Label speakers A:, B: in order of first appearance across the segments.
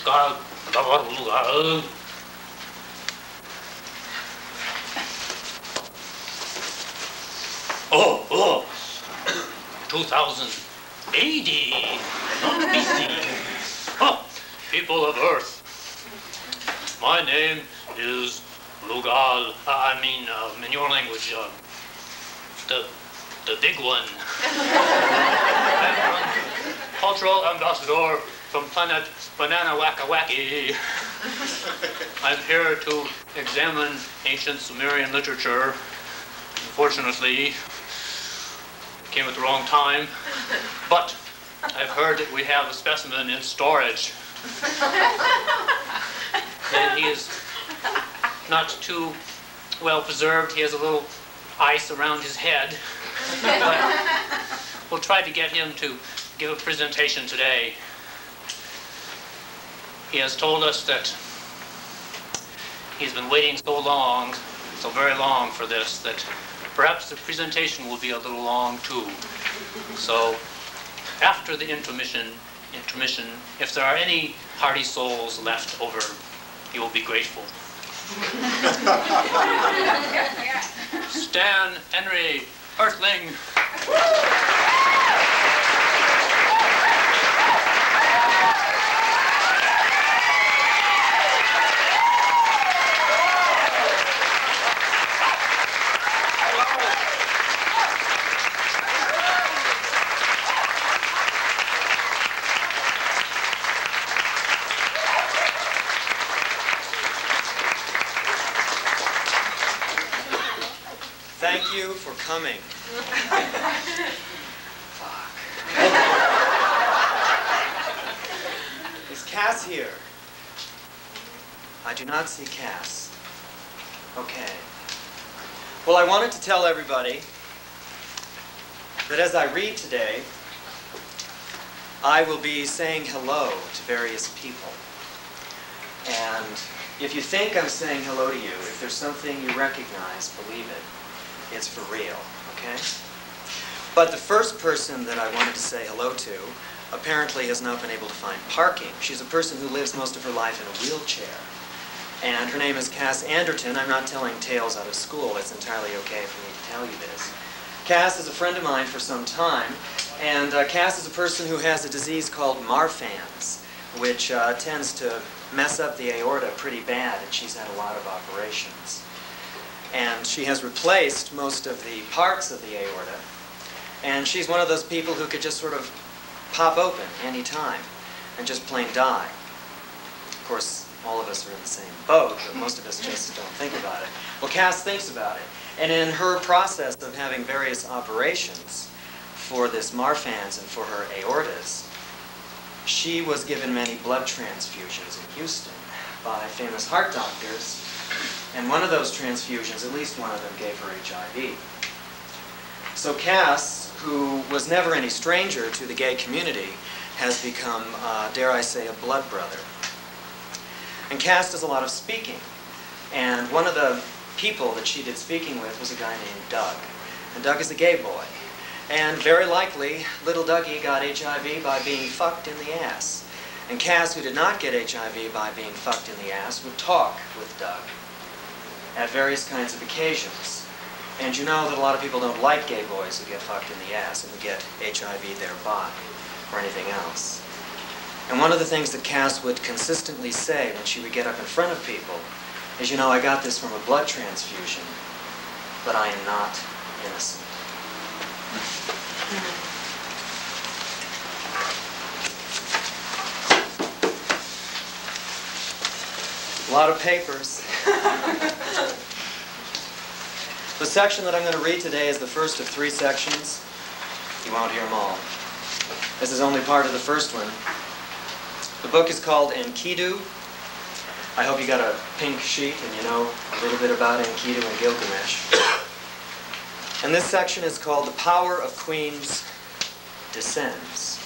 A: Oh, 2080, not BC. Oh, people of Earth, my name is Lugal. In your language, the big one. I'm cultural ambassador from planet Banana Wacka Wacky. I'm here to examine ancient Sumerian literature. Unfortunately, came at the wrong time, but I've heard that we have a specimen in storage. And he is not too well preserved. He has a little ice around his head. But we'll try to get him to give a presentation today. He has told us that he's been waiting so very long for this, that perhaps the presentation will be a little long too. So after the intermission, if there are any hearty souls left over, you will be grateful. Stan Henry Earthling.
B: Thank you for coming. Is Cass here? I do not see Cass. Okay. Well, I wanted to tell everybody that as I read today, I will be saying hello to various people. And if you think I'm saying hello to you, if there's something you recognize, believe it. It's for real, okay? But the first person that I wanted to say hello to apparently has not been able to find parking. She's a person who lives most of her life in a wheelchair. And her name is Cass Anderton. I'm not telling tales out of school. It's entirely okay for me to tell you this. Cass is a friend of mine for some time, and Cass is a person who has a disease called Marfan's, which tends to mess up the aorta pretty bad, and she's had a lot of operations. And she has replaced most of the parts of the aorta. And she's one of those people who could just sort of pop open any time and just plain die. Of course, all of us are in the same boat, but most of us just don't think about it. Well, Cass thinks about it. And in her process of having various operations for this Marfan's and for her aortas, she was given many blood transfusions in Houston by famous heart doctors. And one of those transfusions, at least one of them, gave her HIV. So Cass, who was never any stranger to the gay community, has become, dare I say, a blood brother. And Cass does a lot of speaking. And one of the people that she did speaking with was a guy named Doug. And Doug is a gay boy. And very likely, little Dougie got HIV by being fucked in the ass. And Cass, who did not get HIV by being fucked in the ass, would talk with Doug at various kinds of occasions. And you know that a lot of people don't like gay boys who get fucked in the ass and who get HIV thereby, or anything else. And one of the things that Cass would consistently say when she would get up in front of people is, you know, I got this from a blood transfusion, but I am not innocent. A lot of papers. The section that I'm going to read today is the first of 3 sections. You won't hear them all. This is only part of the first one. The book is called Enkidu. I hope you got a pink sheet and you know a little bit about Enkidu and Gilgamesh. And this section is called The Power of Queens Descends.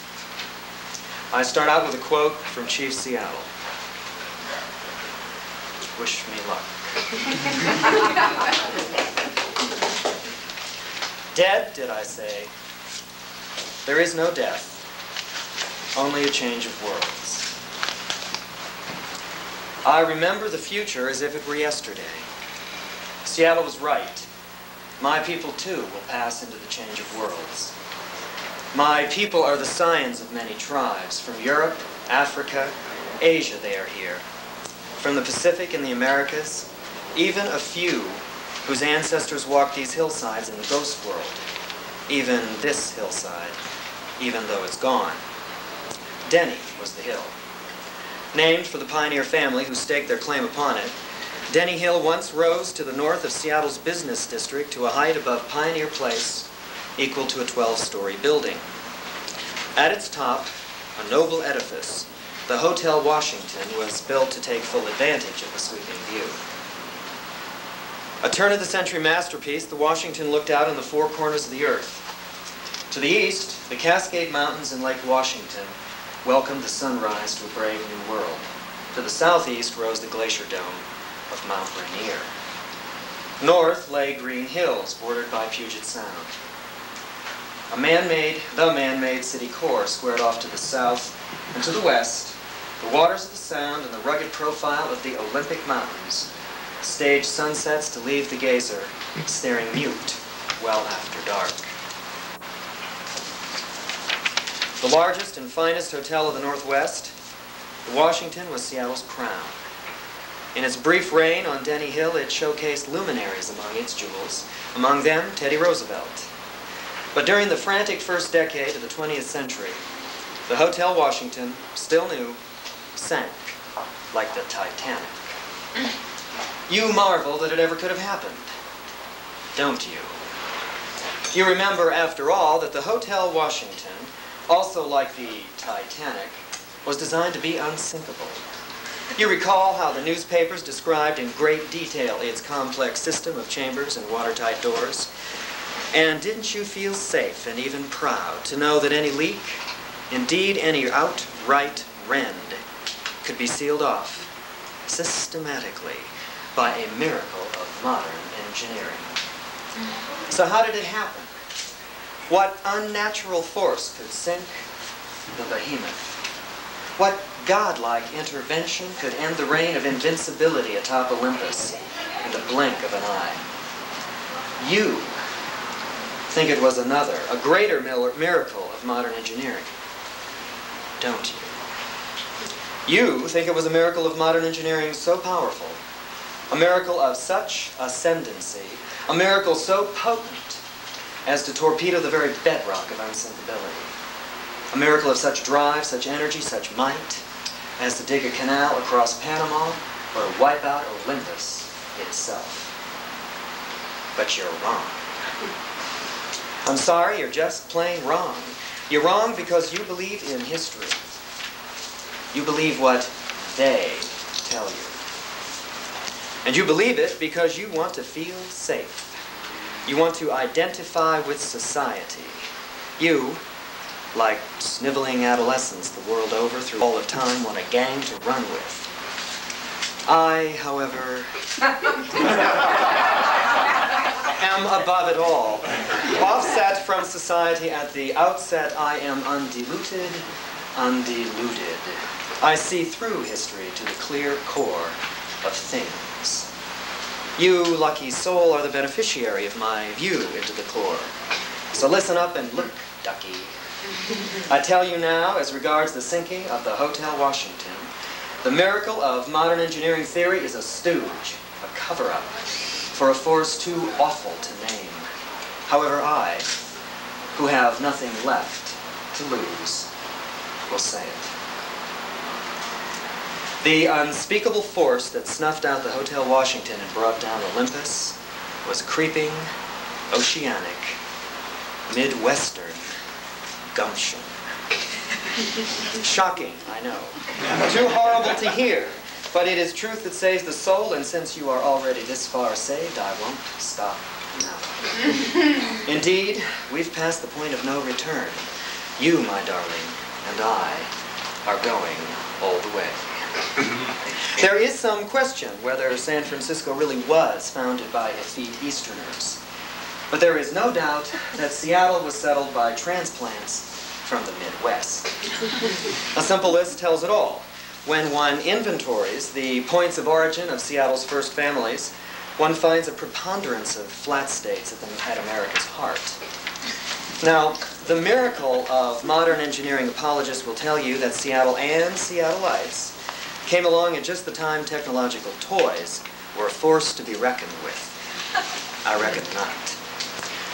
B: I start out with a quote from Chief Seattle. Wish me luck. Dead, did I say? There is no death, only a change of worlds. I remember the future as if it were yesterday. Seattle was right. My people, too, will pass into the change of worlds. My people are the scions of many tribes. From Europe, Africa, Asia, they are here. From the Pacific and the Americas, even a few whose ancestors walked these hillsides in the ghost world. Even this hillside, even though it's gone. Denny was the hill. Named for the pioneer family who staked their claim upon it, Denny Hill once rose to the north of Seattle's business district to a height above Pioneer Place equal to a 12-story building. At its top, a noble edifice, the Hotel Washington was built to take full advantage of the sweeping view. A turn-of-the-century masterpiece, the Washington looked out on the four corners of the earth. To the east, the Cascade Mountains and Lake Washington welcomed the sunrise to a brave new world. To the southeast rose the glacier dome of Mount Rainier. North lay green hills bordered by Puget Sound. The man-made city core squared off to the south, and to the west, the waters of the Sound and the rugged profile of the Olympic Mountains staged sunsets to leave the gazer staring mute well after dark. The largest and finest hotel of the Northwest, the Washington was Seattle's crown. In its brief reign on Denny Hill, it showcased luminaries among its jewels, among them Teddy Roosevelt. But during the frantic first decade of the 20th century, the Hotel Washington, still new, sank like the Titanic. You marvel that it ever could have happened, don't you? You remember, after all, that the Hotel Washington, also like the Titanic, was designed to be unsinkable. You recall how the newspapers described in great detail its complex system of chambers and watertight doors? And didn't you feel safe and even proud to know that any leak, indeed any outright rend, could be sealed off systematically by a miracle of modern engineering? So how did it happen? What unnatural force could sink the behemoth? What godlike intervention could end the reign of invincibility atop Olympus in the blink of an eye? You think it was another, a greater miracle of modern engineering, don't you? You think it was a miracle of modern engineering so powerful, a miracle of such ascendancy, a miracle so potent as to torpedo the very bedrock of unsinkability. A miracle of such drive, such energy, such might, as to dig a canal across Panama or to wipe out Olympus itself. But you're wrong. I'm sorry, you're just plain wrong. You're wrong because you believe in history. You believe what they tell you. And you believe it because you want to feel safe. You want to identify with society. You, like sniveling adolescents the world over through all of time, want a gang to run with. I, however, am above it all. Offset from society at the outset, I am undiluted. I see through history to the clear core of things. You, lucky soul, are the beneficiary of my view into the core. So listen up and look, ducky. I tell you now, as regards the sinking of the Hotel Washington, the miracle of modern engineering theory is a stooge, a cover-up, for a force too awful to name. However, I, who have nothing left to lose, will say it. The unspeakable force that snuffed out the Hotel Washington and brought down Olympus was creeping, oceanic, Midwestern gumption. Shocking, I know. Too horrible to hear, but it is truth that saves the soul, and since you are already this far saved, I won't stop now. Indeed, we've passed the point of no return. You, my darling, and I are going all the way. There is some question whether San Francisco really was founded by effete Easterners. But there is no doubt that Seattle was settled by transplants from the Midwest. A simple list tells it all. when one inventories the points of origin of Seattle's first families, one finds a preponderance of flat states at America's heart. Now, the miracle of modern engineering apologists will tell you that Seattle and Seattleites came along at just the time technological toys were a force to be reckoned with. I reckon not.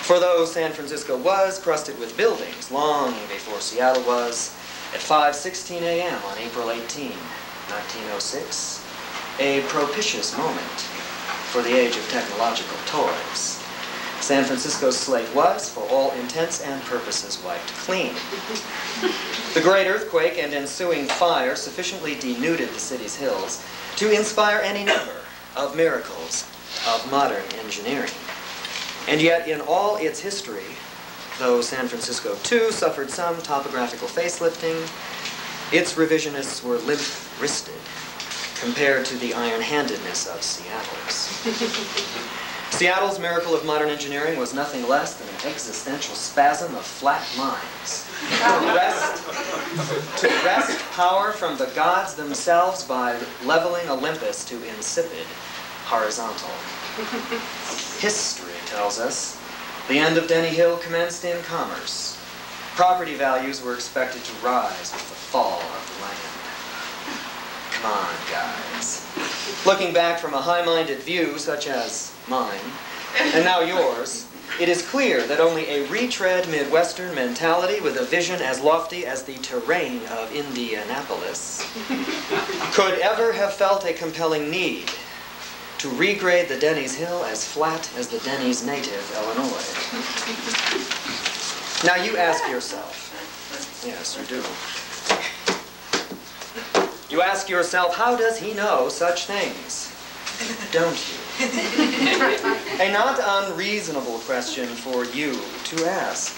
B: For though San Francisco was crusted with buildings long before Seattle was, at 5:16 a.m. on April 18, 1906, a propitious moment for the age of technological toys, San Francisco's slate was, for all intents and purposes, wiped clean. The great earthquake and ensuing fire sufficiently denuded the city's hills to inspire any number of miracles of modern engineering. And yet, in all its history, though San Francisco, too, suffered some topographical facelifting, its revisionists were limp-wristed compared to the iron-handedness of Seattle's. Seattle's miracle of modern engineering was nothing less than an existential spasm of flat minds. To wrest power from the gods themselves by leveling Olympus to insipid horizontal. History tells us the end of Denny Hill commenced in commerce. Property values were expected to rise with the fall of the land. Come on, guys. Looking back from a high-minded view, such as mine, and now yours, it is clear that only a retread Midwestern mentality with a vision as lofty as the terrain of Indianapolis could ever have felt a compelling need to regrade the Denny's Hill as flat as the Denny's native Illinois. Now you ask yourself, yes, you do. You ask yourself, how does he know such things? Don't you? A not unreasonable question for you to ask.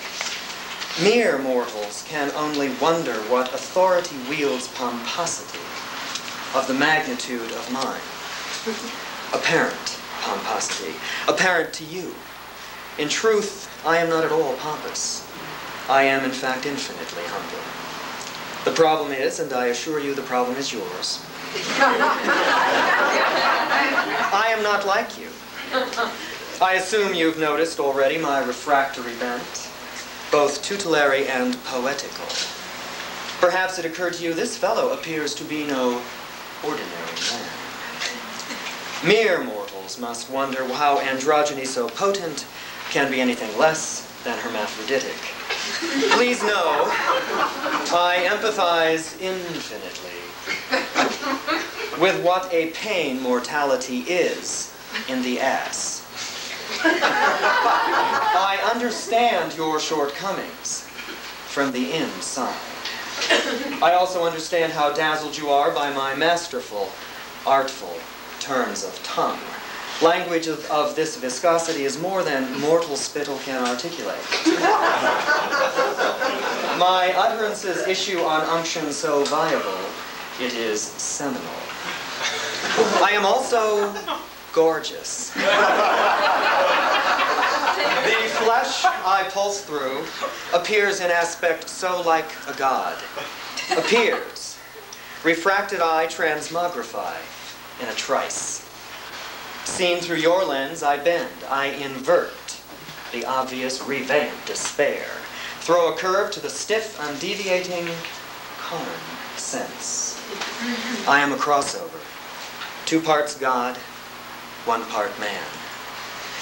B: Mere mortals can only wonder what authority wields pomposity of the magnitude of mine. Apparent pomposity, apparent to you. In truth, I am not at all pompous. I am, in fact, infinitely humble. The problem is, and I assure you the problem is yours, I am not like you. I assume you've noticed already my refractory bent, both tutelary and poetical. Perhaps it occurred to you this fellow appears to be no ordinary man. Mere mortals must wonder how androgyny so potent can be anything less than hermaphroditic. Please know, I empathize infinitely with what a pain mortality is in the ass. I understand your shortcomings from the inside. I also understand how dazzled you are by my masterful, artful turns of tongue. Language of this viscosity is more than mortal spittle can articulate. My utterances issue on unction so viable, it is seminal. I am also gorgeous. The flesh I pulse through appears in aspect so like a god. Appears. Refracted eye transmogrify in a trice. Seen through your lens, I bend, I invert the obvious revamped despair. Throw a curve to the stiff, undeviating common sense. I am a crossover. 2 parts God, 1 part man.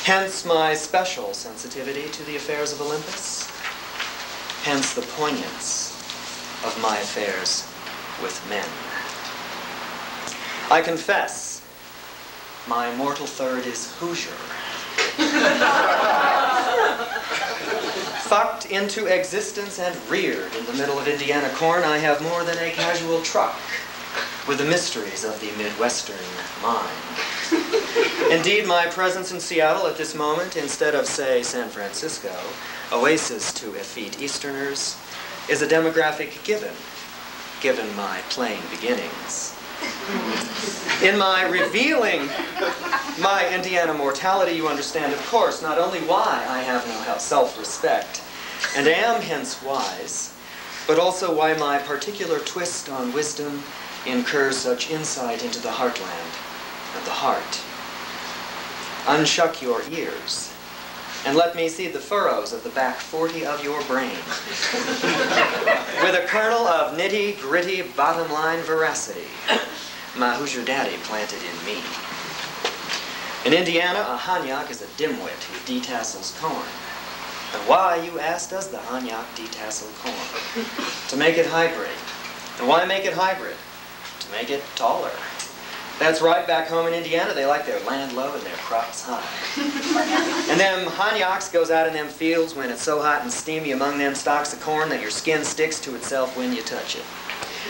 B: Hence my special sensitivity to the affairs of Olympus. Hence the poignance of my affairs with men. I confess, my mortal third is Hoosier. Fucked into existence and reared in the middle of Indiana corn, I have more than a casual truck with the mysteries of the Midwestern mind. Indeed, my presence in Seattle at this moment, instead of, say, San Francisco, oasis to effete Easterners, is a demographic given my plain beginnings. In my revealing my Indiana mortality, you understand, of course, not only why I have no self-respect and am hence wise, but also why my particular twist on wisdom incur such insight into the heartland of the heart. Unshuck your ears, and let me see the furrows of the back 40 of your brain, with a kernel of nitty-gritty bottom-line veracity. My who's your daddy planted in me. In Indiana, a Hanyak is a dimwit who detassels corn. And why, you ask, does the Hanyak detassel corn? To make it hybrid. And why make it hybrid? To make it taller. That's right, back home in Indiana, they like their land low and their crops high. And them Hanyaks goes out in them fields when it's so hot and steamy among them stalks of corn that your skin sticks to itself when you touch it.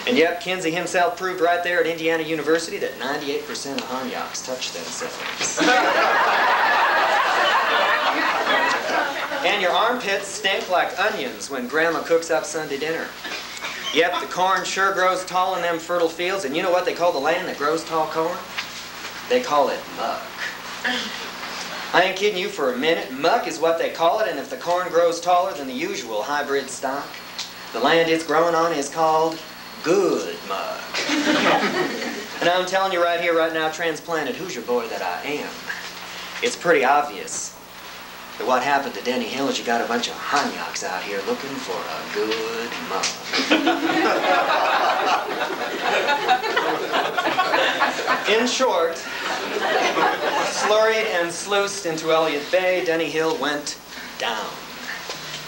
B: And yep, Kinsey himself proved right there at Indiana University that 98% of Hanyaks touch themselves. And your armpits stink like onions when Grandma cooks up Sunday dinner. Yep, the corn sure grows tall in them fertile fields, and you know what they call the land that grows tall corn? They call it muck. I ain't kidding you for a minute. Muck is what they call it, and if the corn grows taller than the usual hybrid stock, the land it's growing on is called good muck. And I'm telling you right here, right now, transplanted, who's your boy that I am? It's pretty obvious that what happened to Denny Hill is you got a bunch of Hanyaks out here looking for a good muck. In short, slurried and sluiced into Elliott Bay, Denny Hill went down,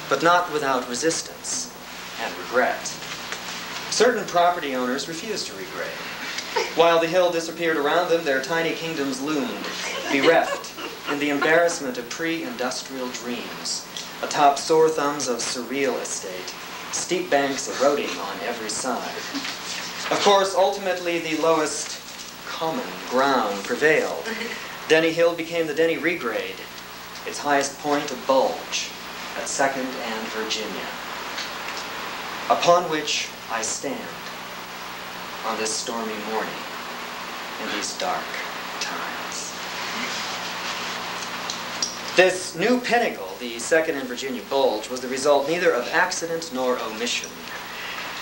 B: but not without resistance and regret. Certain property owners refused to regrade. While the hill disappeared around them, their tiny kingdoms loomed, bereft in the embarrassment of pre-industrial dreams, atop sore thumbs of surreal estate, steep banks eroding on every side. Of course, ultimately, the lowest common ground prevailed. Denny Hill became the Denny Regrade, its highest point a bulge at 2nd and Virginia, upon which I stand on this stormy morning in these dark times. This new pinnacle, the 2nd and Virginia Bulge, was the result neither of accident nor omission.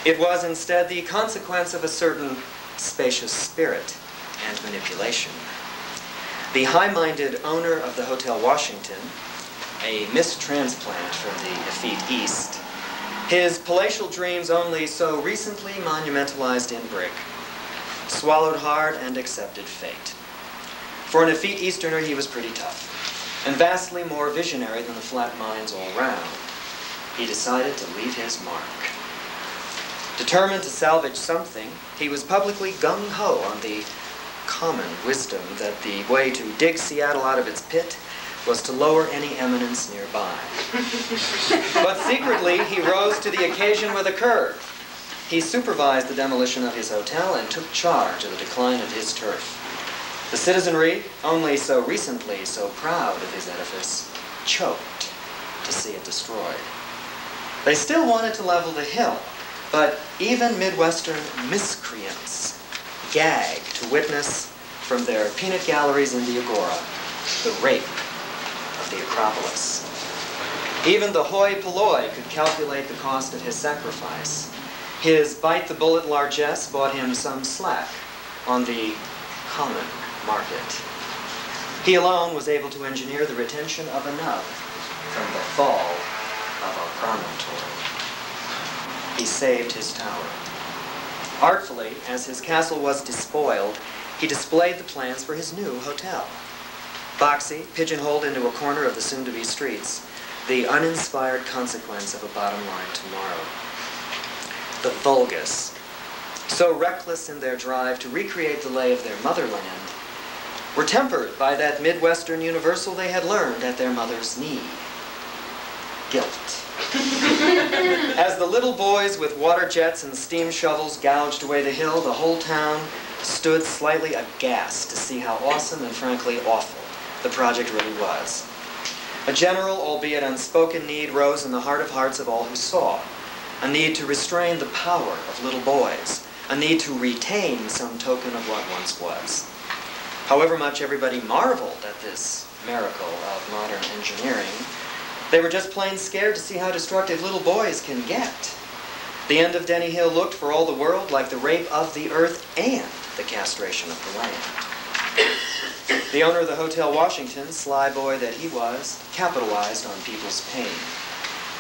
B: It was instead the consequence of a certain spacious spirit and manipulation. The high-minded owner of the Hotel Washington, a mistransplant from the effete East, his palatial dreams only so recently monumentalized in brick, swallowed hard and accepted fate. For an effete Easterner, he was pretty tough, and vastly more visionary than the flat minds all round. He decided to leave his mark. Determined to salvage something, he was publicly gung-ho on the common wisdom that the way to dig Seattle out of its pit was to lower any eminence nearby. But secretly, he rose to the occasion with a curve. He supervised the demolition of his hotel and took charge of the decline of his turf. The citizenry, only so recently so proud of his edifice, choked to see it destroyed. They still wanted to level the hill, but even Midwestern miscreants gagged to witness from their peanut galleries in the Agora the rape of the Acropolis. Even the hoi polloi could calculate the cost of his sacrifice. His bite-the-bullet largesse bought him some slack on the common market. He alone was able to engineer the retention of a nub from the fall of a promontory. He saved his tower. Artfully, as his castle was despoiled, he displayed the plans for his new hotel. Boxy, pigeonholed into a corner of the soon-to-be streets, the uninspired consequence of a bottom-line tomorrow. The Vulgus, so reckless in their drive to recreate the lay of their motherland, were tempered by that Midwestern universal they had learned at their mother's knee: guilt. As the little boys with water jets and steam shovels gouged away the hill, the whole town stood slightly aghast to see how awesome and frankly awful the project really was. A general, albeit unspoken need rose in the heart of hearts of all who saw. A need to restrain the power of little boys. A need to retain some token of what once was. However much everybody marveled at this miracle of modern engineering, they were just plain scared to see how destructive little boys can get. The end of Denny Hill looked for all the world like the rape of the earth and the castration of the land. The owner of the Hotel Washington, sly boy that he was, capitalized on people's pain.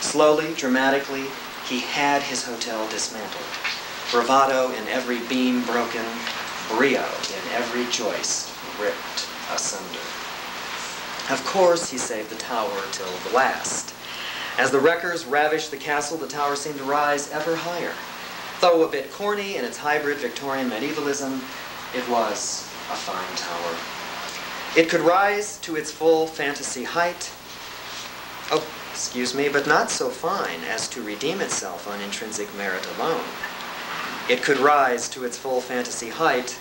B: Slowly, dramatically, he had his hotel dismantled. Bravado in every beam broken, brio in every joist ripped asunder. Of course, he saved the tower till the last. As the wreckers ravished the castle, the tower seemed to rise ever higher. Though a bit corny in its hybrid Victorian medievalism, it was a fine tower. It could rise to its full fantasy height, but not so fine as to redeem itself on intrinsic merit alone. It could rise to its full fantasy height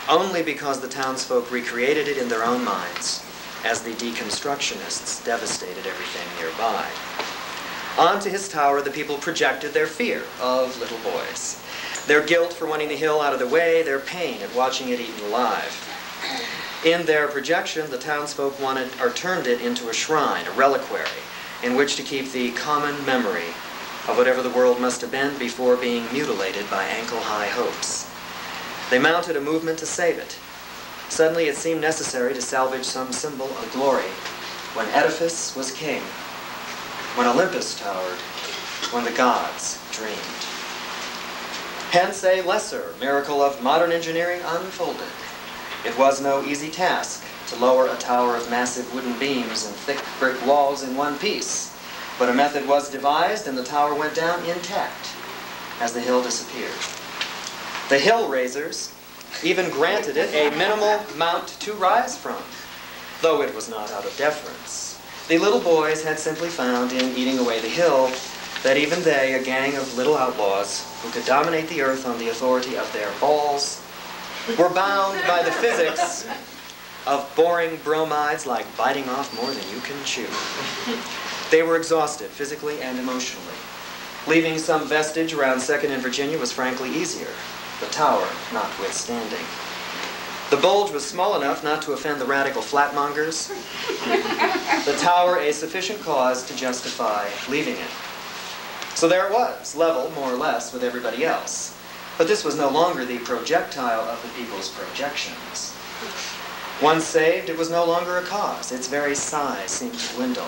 B: only because the townsfolk recreated it in their own minds, as the deconstructionists devastated everything nearby. Onto his tower, the people projected their fear of little boys, their guilt for wanting the hill out of the way, their pain at watching it eaten alive. In their projection, the townsfolk turned it into a shrine, a reliquary, in which to keep the common memory of whatever the world must have been before being mutilated by ankle-high hopes. They mounted a movement to save it. Suddenly it seemed necessary to salvage some symbol of glory when edifice was king, when Olympus towered, when the gods dreamed. Hence a lesser miracle of modern engineering unfolded. It was no easy task to lower a tower of massive wooden beams and thick brick walls in one piece, but a method was devised and the tower went down intact as the hill disappeared. The hill raisers even granted it a minimal mount to rise from, though it was not out of deference. The little boys had simply found in eating away the hill that even they, a gang of little outlaws who could dominate the earth on the authority of their balls, were bound by the physics of boring bromides like biting off more than you can chew. They were exhausted physically and emotionally. Leaving some vestige around 2nd and Virginia was frankly easier, the tower notwithstanding. The bulge was small enough not to offend the radical flatmongers. The tower a sufficient cause to justify leaving it. So there it was, level, more or less, with everybody else. But this was no longer the projectile of the people's projections. Once saved, it was no longer a cause. Its very size seemed to dwindle.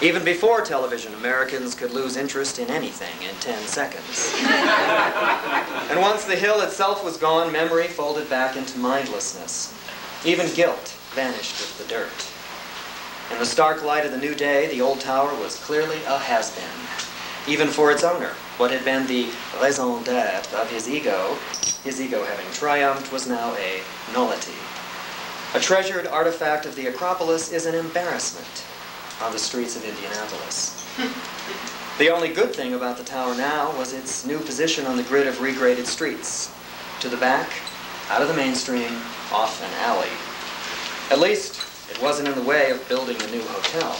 B: Even before television, Americans could lose interest in anything in 10 seconds. And once the hill itself was gone, memory folded back into mindlessness. Even guilt vanished with the dirt. In the stark light of the new day, the old tower was clearly a has-been. Even for its owner, what had been the raison d'etre of his ego having triumphed, was now a nullity. A treasured artifact of the Acropolis is an embarrassment on the streets of Indianapolis. The only good thing about the tower now was its new position on the grid of regraded streets. To the back, out of the mainstream, off an alley. At least, it wasn't in the way of building the new hotel.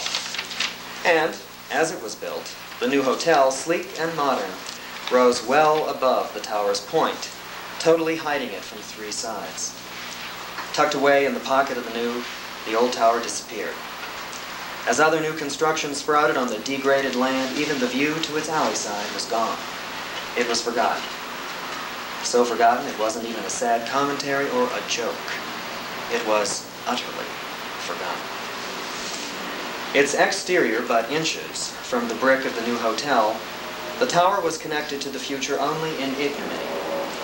B: And, as it was built, the new hotel, sleek and modern, rose well above the tower's point, totally hiding it from 3 sides. Tucked away in the pocket of the old tower disappeared. As other new construction sprouted on the degraded land, even the view to its alley side was gone. It was forgotten. So forgotten it wasn't even a sad commentary or a joke. It was utterly forgotten. Its exterior but inches from the brick of the new hotel, the tower was connected to the future only in ignominy,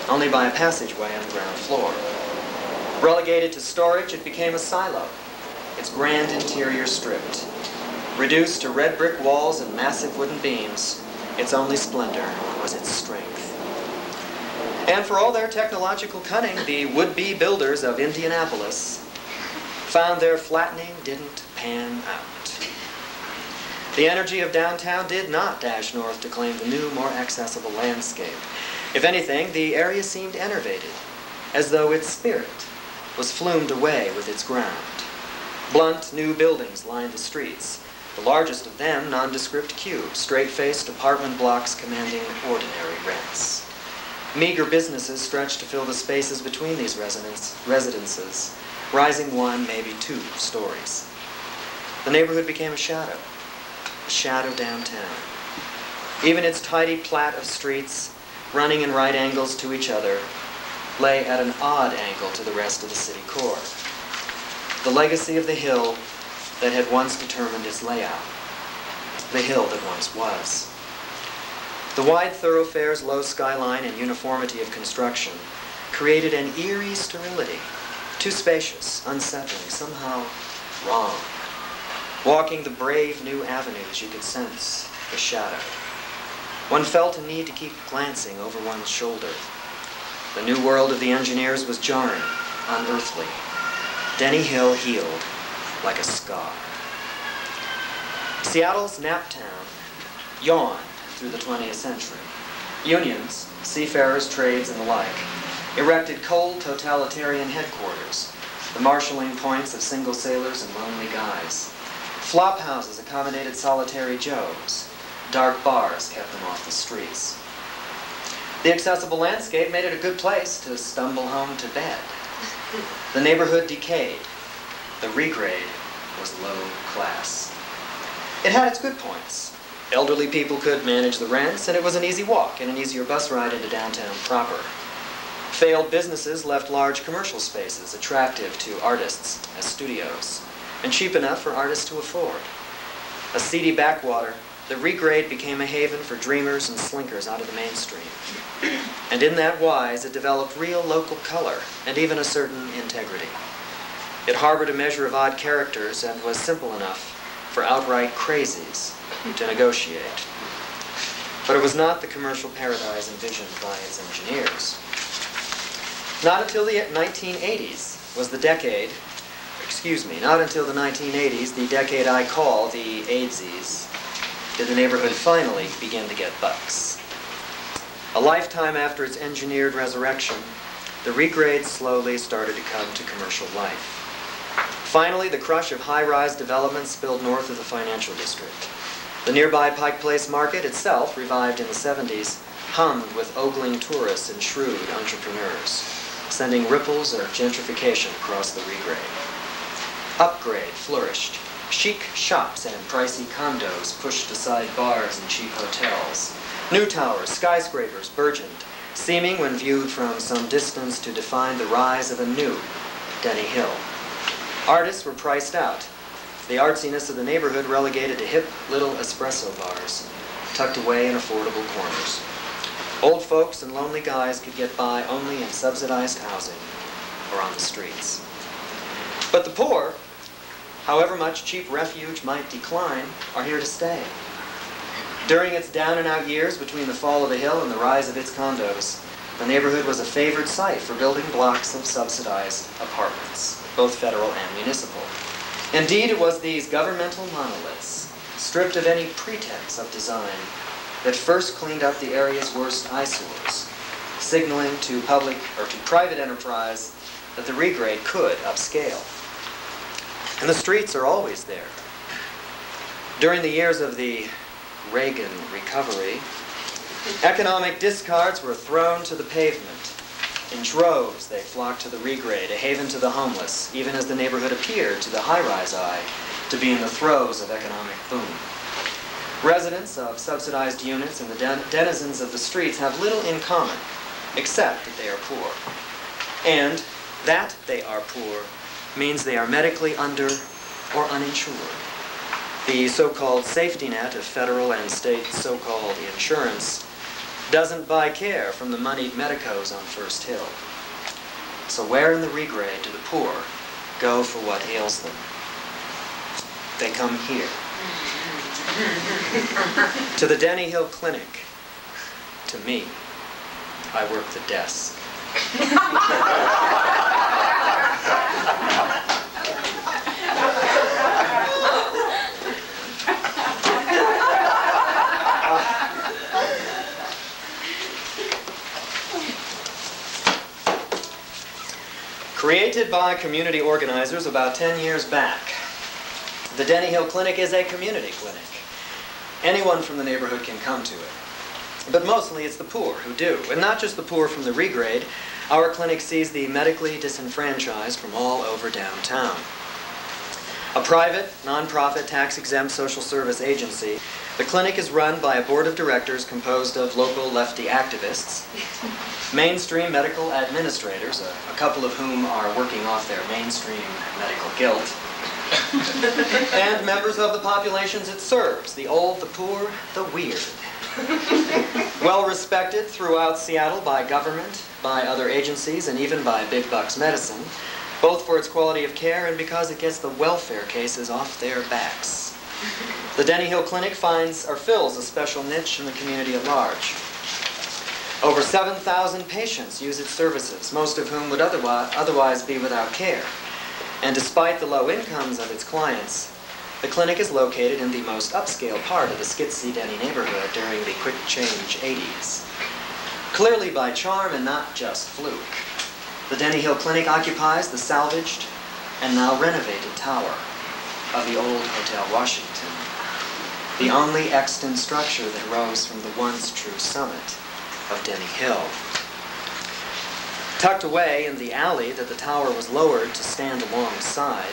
B: only by a passageway on the ground floor. Relegated to storage, it became a silo, its grand interior stripped. Reduced to red brick walls and massive wooden beams, its only splendor was its strength. And for all their technological cunning, the would-be builders of Indianapolis found their flattening didn't pan out. The energy of downtown did not dash north to claim the new, more accessible landscape. If anything, the area seemed enervated, as though its spirit was flumed away with its ground. Blunt, new buildings lined the streets, the largest of them nondescript cubes, straight-faced apartment blocks commanding ordinary rents. Meager businesses stretched to fill the spaces between these residences, rising 1, maybe 2 stories. The neighborhood became a shadow downtown. Even its tidy plat of streets, running in right angles to each other, lay at an odd angle to the rest of the city core. The legacy of the hill that had once determined its layout. The hill that once was. The wide thoroughfare's low skyline and uniformity of construction created an eerie sterility, too spacious, unsettling, somehow wrong. Walking the brave new avenues, you could sense the shadow. One felt a need to keep glancing over one's shoulder. The new world of the engineers was jarring, unearthly. Denny Hill healed like a scar. Seattle's naptown yawned through the 20th century. Unions, seafarers, trades, and the like, erected cold totalitarian headquarters, the marshalling points of single sailors and lonely guys. Flop houses accommodated solitary Joes. Dark bars kept them off the streets. The accessible landscape made it a good place to stumble home to bed. The neighborhood decayed. The regrade was low class. It had its good points. Elderly people could manage the rents, and it was an easy walk and an easier bus ride into downtown proper. Failed businesses left large commercial spaces attractive to artists as studios, and cheap enough for artists to afford. A seedy backwater, the regrade became a haven for dreamers and slinkers out of the mainstream. And in that wise, it developed real local color and even a certain integrity. It harbored a measure of odd characters and was simple enough for outright crazies to negotiate. But it was not the commercial paradise envisioned by its engineers. Not until the 1980s was the decade, not until the 1980s, the decade I call the AIDSies, did the neighborhood finally begin to get bucks. A lifetime after its engineered resurrection, the regrade slowly started to come to commercial life. Finally, the crush of high-rise development spilled north of the financial district. The nearby Pike Place market itself, revived in the 70s, hummed with ogling tourists and shrewd entrepreneurs, sending ripples of gentrification across the regrade. Upgrade flourished. Chic shops and pricey condos pushed aside bars and cheap hotels. New towers, skyscrapers burgeoned, seeming when viewed from some distance to define the rise of a new Denny Hill. Artists were priced out. The artsiness of the neighborhood relegated to hip little espresso bars, tucked away in affordable corners. Old folks and lonely guys could get by only in subsidized housing or on the streets. But the poor, however much cheap refuge might decline, are here to stay. During its down-and-out years between the fall of the hill and the rise of its condos, the neighborhood was a favored site for building blocks of subsidized apartments, both federal and municipal. Indeed, it was these governmental monoliths, stripped of any pretense of design, that first cleaned up the area's worst eyesores, signaling to public or to private enterprise that the regrade could upscale. And the streets are always there. During the years of the Reagan recovery, economic discards were thrown to the pavement. In droves, they flocked to the regrade, a haven to the homeless, even as the neighborhood appeared to the high-rise eye to be in the throes of economic boom. Residents of subsidized units and the denizens of the streets have little in common, except that they are poor. And that they are poor means they are medically under or uninsured. The so-called safety net of federal and state so-called insurance doesn't buy care from the moneyed medicos on First Hill. So where in the regrade do the poor go for what ails them? They come here. To the Denny Hill Clinic. To me, I work the desk. Created by community organizers about 10 years back, the Denny Hill Clinic is a community clinic. Anyone from the neighborhood can come to it. But mostly it's the poor who do. And not just the poor from the regrade. Our clinic sees the medically disenfranchised from all over downtown. A private, non-profit, tax-exempt social service agency, the clinic is run by a board of directors composed of local lefty activists, mainstream medical administrators, a couple of whom are working off their mainstream medical guilt, and members of the populations it serves, the old, the poor, the weird. Well respected throughout Seattle by government, by other agencies, and even by big bucks medicine, both for its quality of care and because it gets the welfare cases off their backs. The Denny Hill Clinic fills a special niche in the community at large. Over 7,000 patients use its services, most of whom would otherwise be without care. And despite the low incomes of its clients, the clinic is located in the most upscale part of the Skitsy Denny neighborhood during the quick change 80s. Clearly by charm and not just fluke, the Denny Hill Clinic occupies the salvaged and now renovated tower of the old Hotel Washington, the only extant structure that rose from the once true summit of Denny Hill. Tucked away in the alley that the tower was lowered to stand alongside,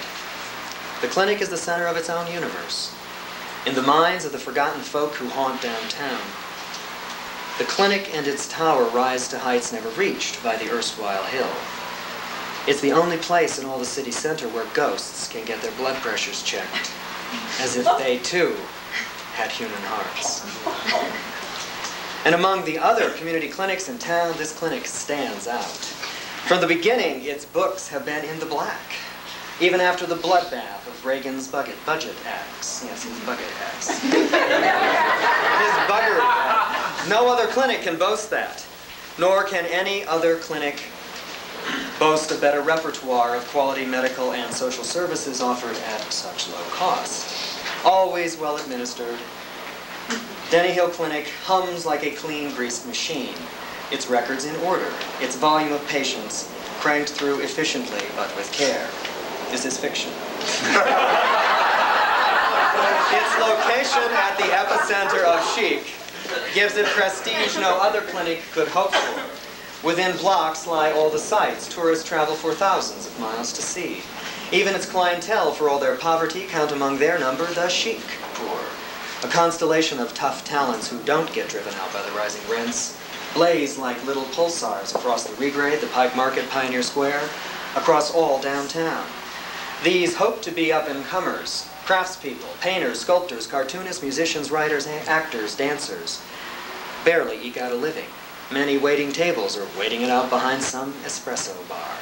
B: the clinic is the center of its own universe. In the minds of the forgotten folk who haunt downtown, the clinic and its tower rise to heights never reached by the erstwhile hill. It's the only place in all the city center where ghosts can get their blood pressures checked, as if they too had human hearts. And among the other community clinics in town, this clinic stands out. From the beginning, its books have been in the black, even after the bloodbath of Reagan's budget acts. Yes, his budget acts. His bugger act. No other clinic can boast that, nor can any other clinic boast a better repertoire of quality medical and social services offered at such low cost. Always well administered, Denny Hill Clinic hums like a clean, greased machine. Its records in order, its volume of patients cranked through efficiently but with care. This is fiction. Its location at the epicenter of chic gives it prestige no other clinic could hope for. Within blocks lie all the sights tourists travel for thousands of miles to see. Even its clientele, for all their poverty, count among their number the chic poor. A constellation of tough talents who don't get driven out by the rising rents, blaze like little pulsars across the Regrade, the Pike Market, Pioneer Square, across all downtown. These hope to be up-and-comers, craftspeople, painters, sculptors, cartoonists, musicians, writers, actors, dancers, barely eke out a living. Many waiting tables are waiting it out behind some espresso bar.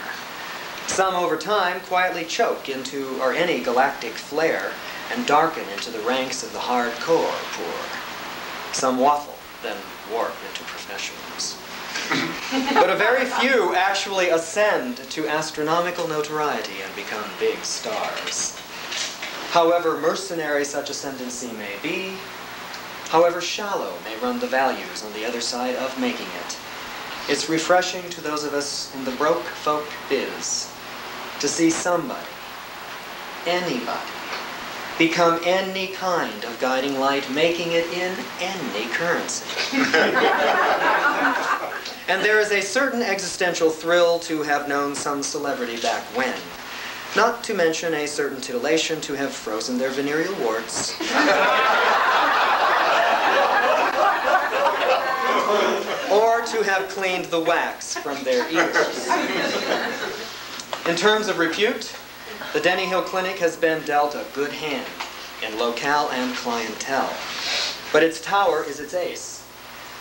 B: Some, over time, quietly choke into any galactic flare and darken into the ranks of the hardcore poor. Some waffle, then warp into professionals. But a very few actually ascend to astronomical notoriety and become big stars. However mercenary such ascendancy may be, however shallow may run the values on the other side of making it, it's refreshing to those of us in the broke folk biz to see somebody, anybody, become any kind of guiding light, making it in any currency. And there is a certain existential thrill to have known some celebrity back when, not to mention a certain titillation to have frozen their venereal warts, or to have cleaned the wax from their ears. In terms of repute, the Denny Hill Clinic has been dealt a good hand in locale and clientele. But its tower is its ace.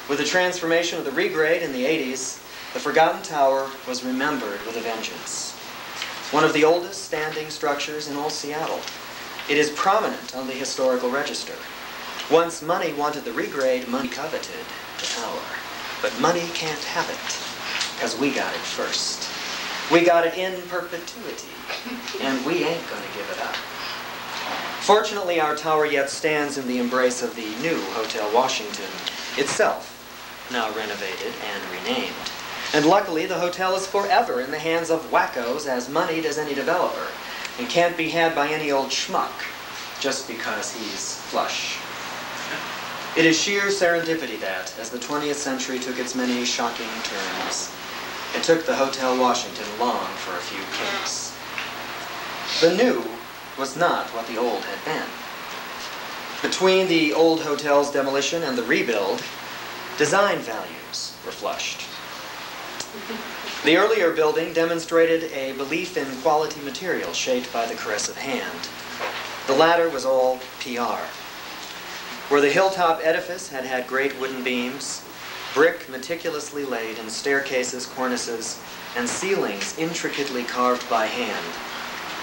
B: With the transformation of the Regrade in the 80s, the forgotten tower was remembered with a vengeance. One of the oldest standing structures in all Seattle. It is prominent on the historical register. Once money wanted the Regrade, money coveted the tower. But money can't have it, because we got it first. We got it in perpetuity, and we ain't gonna give it up. Fortunately, our tower yet stands in the embrace of the new Hotel Washington itself, now renovated and renamed. And luckily, the hotel is forever in the hands of wackos as moneyed as any developer, and can't be had by any old schmuck just because he's flush. It is sheer serendipity that, as the 20th century took its many shocking turns, it took the Hotel Washington long for a few kinks. The new was not what the old had been. Between the old hotel's demolition and the rebuild, design values were flushed. The earlier building demonstrated a belief in quality material shaped by the caress of hand. The latter was all PR. Where the hilltop edifice had had great wooden beams, brick meticulously laid in staircases, cornices, and ceilings intricately carved by hand,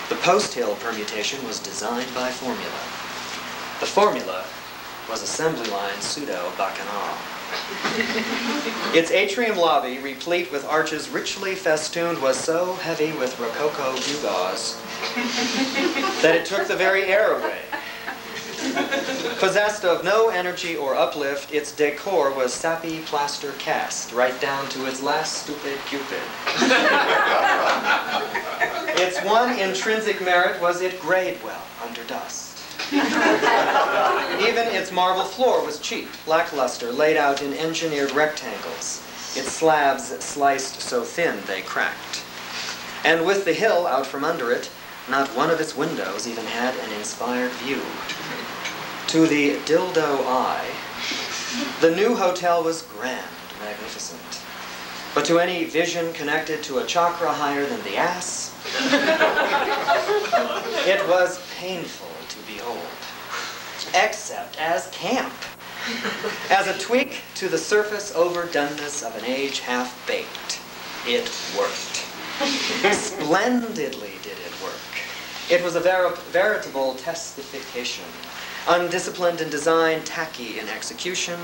B: the post-hill permutation was designed by formula. The formula was assembly line pseudo-bacchanal. Its atrium lobby, replete with arches richly festooned, was so heavy with rococo gewgaws that it took the very air away. Possessed of no energy or uplift, its decor was sappy plaster cast, right down to its last stupid cupid. Its one intrinsic merit was it grayed well under dust. Even its marble floor was cheap, lackluster, laid out in engineered rectangles, its slabs sliced so thin they cracked. And with the hill out from under it, not one of its windows even had an inspired view. To the dildo eye, the new hotel was grand, magnificent. But to any vision connected to a chakra higher than the ass, it was painful to behold, except as camp, as a tweak to the surface overdoneness of an age half-baked. It worked. Splendidly did it work. It was a veritable testification, undisciplined in design, tacky in execution,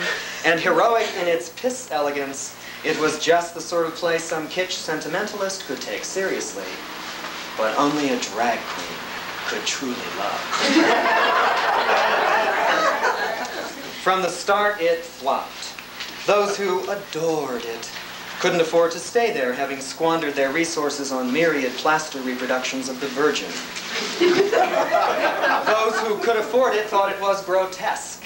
B: and heroic in its piss elegance. It was just the sort of place some kitsch sentimentalist could take seriously, but only a drag queen could truly love. From the start, it flopped. Those who adored it couldn't afford to stay there, having squandered their resources on myriad plaster reproductions of the Virgin. Those who could afford it thought it was grotesque.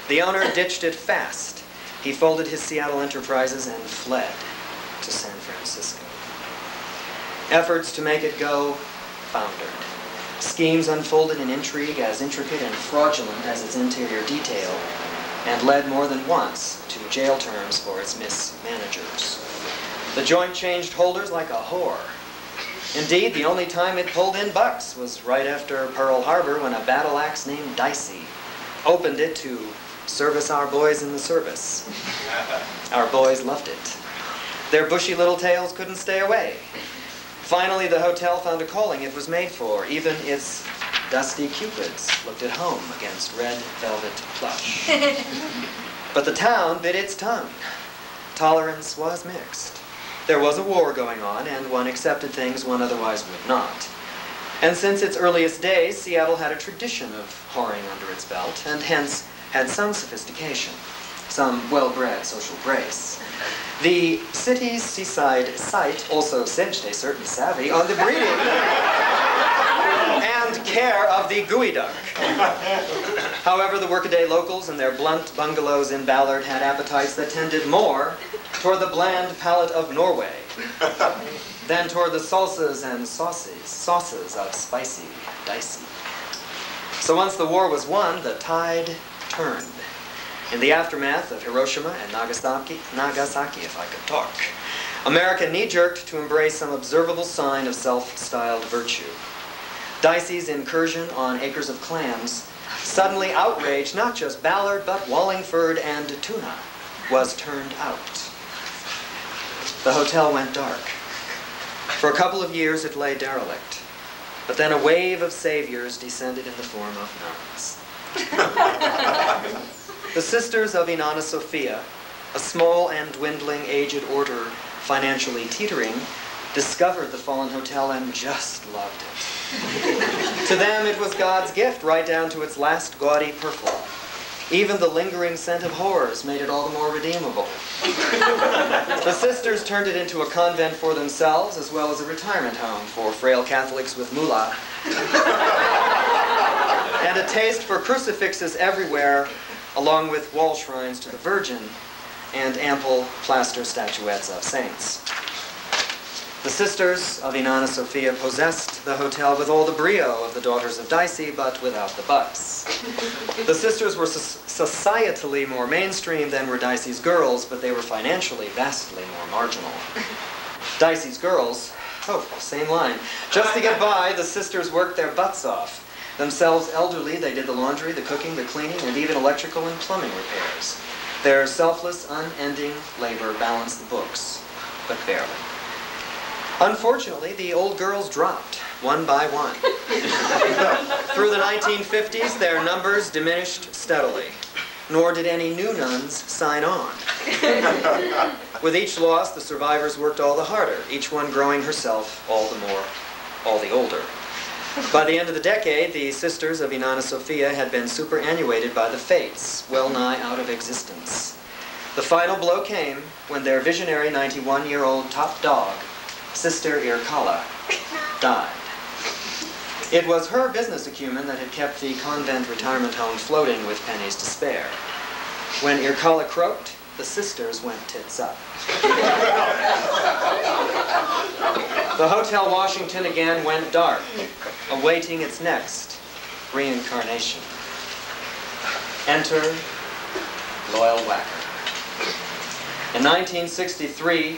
B: The owner ditched it fast. He folded his Seattle enterprises and fled to San Francisco. Efforts to make it go foundered. Schemes unfolded in intrigue as intricate and fraudulent as its interior detail, and led more than once to jail terms for its mismanagers. The joint changed holders like a whore. Indeed, the only time it pulled in bucks was right after Pearl Harbor, when a battle axe named Dicey opened it to service our boys in the service. Our boys loved it. Their bushy little tails couldn't stay away. Finally, the hotel found a calling it was made for. Even its dusty cupids looked at home against red velvet plush. But the town bit its tongue. Tolerance was mixed. There was a war going on, and one accepted things one otherwise would not. And since its earliest days, Seattle had a tradition of whoring under its belt, and hence had some sophistication, some well-bred social grace. The city's seaside site also cinched a certain savvy on the breeding and care of the gooey duck. However, the workaday locals and their blunt bungalows in Ballard had appetites that tended more toward the bland palate of Norway than toward the salsas and sauces of spicy, dicey. So once the war was won, the tide turned. In the aftermath of Hiroshima and Nagasaki, if I could talk, America knee-jerked to embrace some observable sign of self-styled virtue. Dicey's incursion on acres of clams suddenly outraged not just Ballard, but Wallingford and Tuna was turned out. The hotel went dark. For a couple of years it lay derelict, but then a wave of saviors descended in the form of nuns. The Sisters of Inanna Sophia, a small and dwindling aged order financially teetering, discovered the fallen hotel and just loved it. To them it was God's gift, right down to its last gaudy purple. Even the lingering scent of horrors made it all the more redeemable. The sisters turned it into a convent for themselves, as well as a retirement home for frail Catholics with moolah, and a taste for crucifixes everywhere, along with wall shrines to the Virgin and ample plaster statuettes of saints. The sisters of Inanna Sophia possessed the hotel with all the brio of the daughters of Dicey, but without the buts. The sisters were societally more mainstream than were Dicey's girls, but they were financially vastly more marginal. Dicey's girls, oh, same line. Just to get by, the sisters worked their butts off. Themselves elderly, they did the laundry, the cooking, the cleaning, and even electrical and plumbing repairs. Their selfless, unending labor balanced the books, but barely. Unfortunately, the old girls dropped, one by one. Through the 1950s, their numbers diminished steadily, nor did any new nuns sign on. With each loss, the survivors worked all the harder, each one growing herself all the older. By the end of the decade, the sisters of Inanna Sophia had been superannuated by the fates, well nigh out of existence. The final blow came when their visionary 91-year-old top dog, Sister Irkalla, died. It was her business acumen that had kept the convent retirement home floating with pennies to spare. When Irkalla croaked, the sisters went tits up. The Hotel Washington again went dark, awaiting its next reincarnation. Enter Loyal Whacker. In 1963,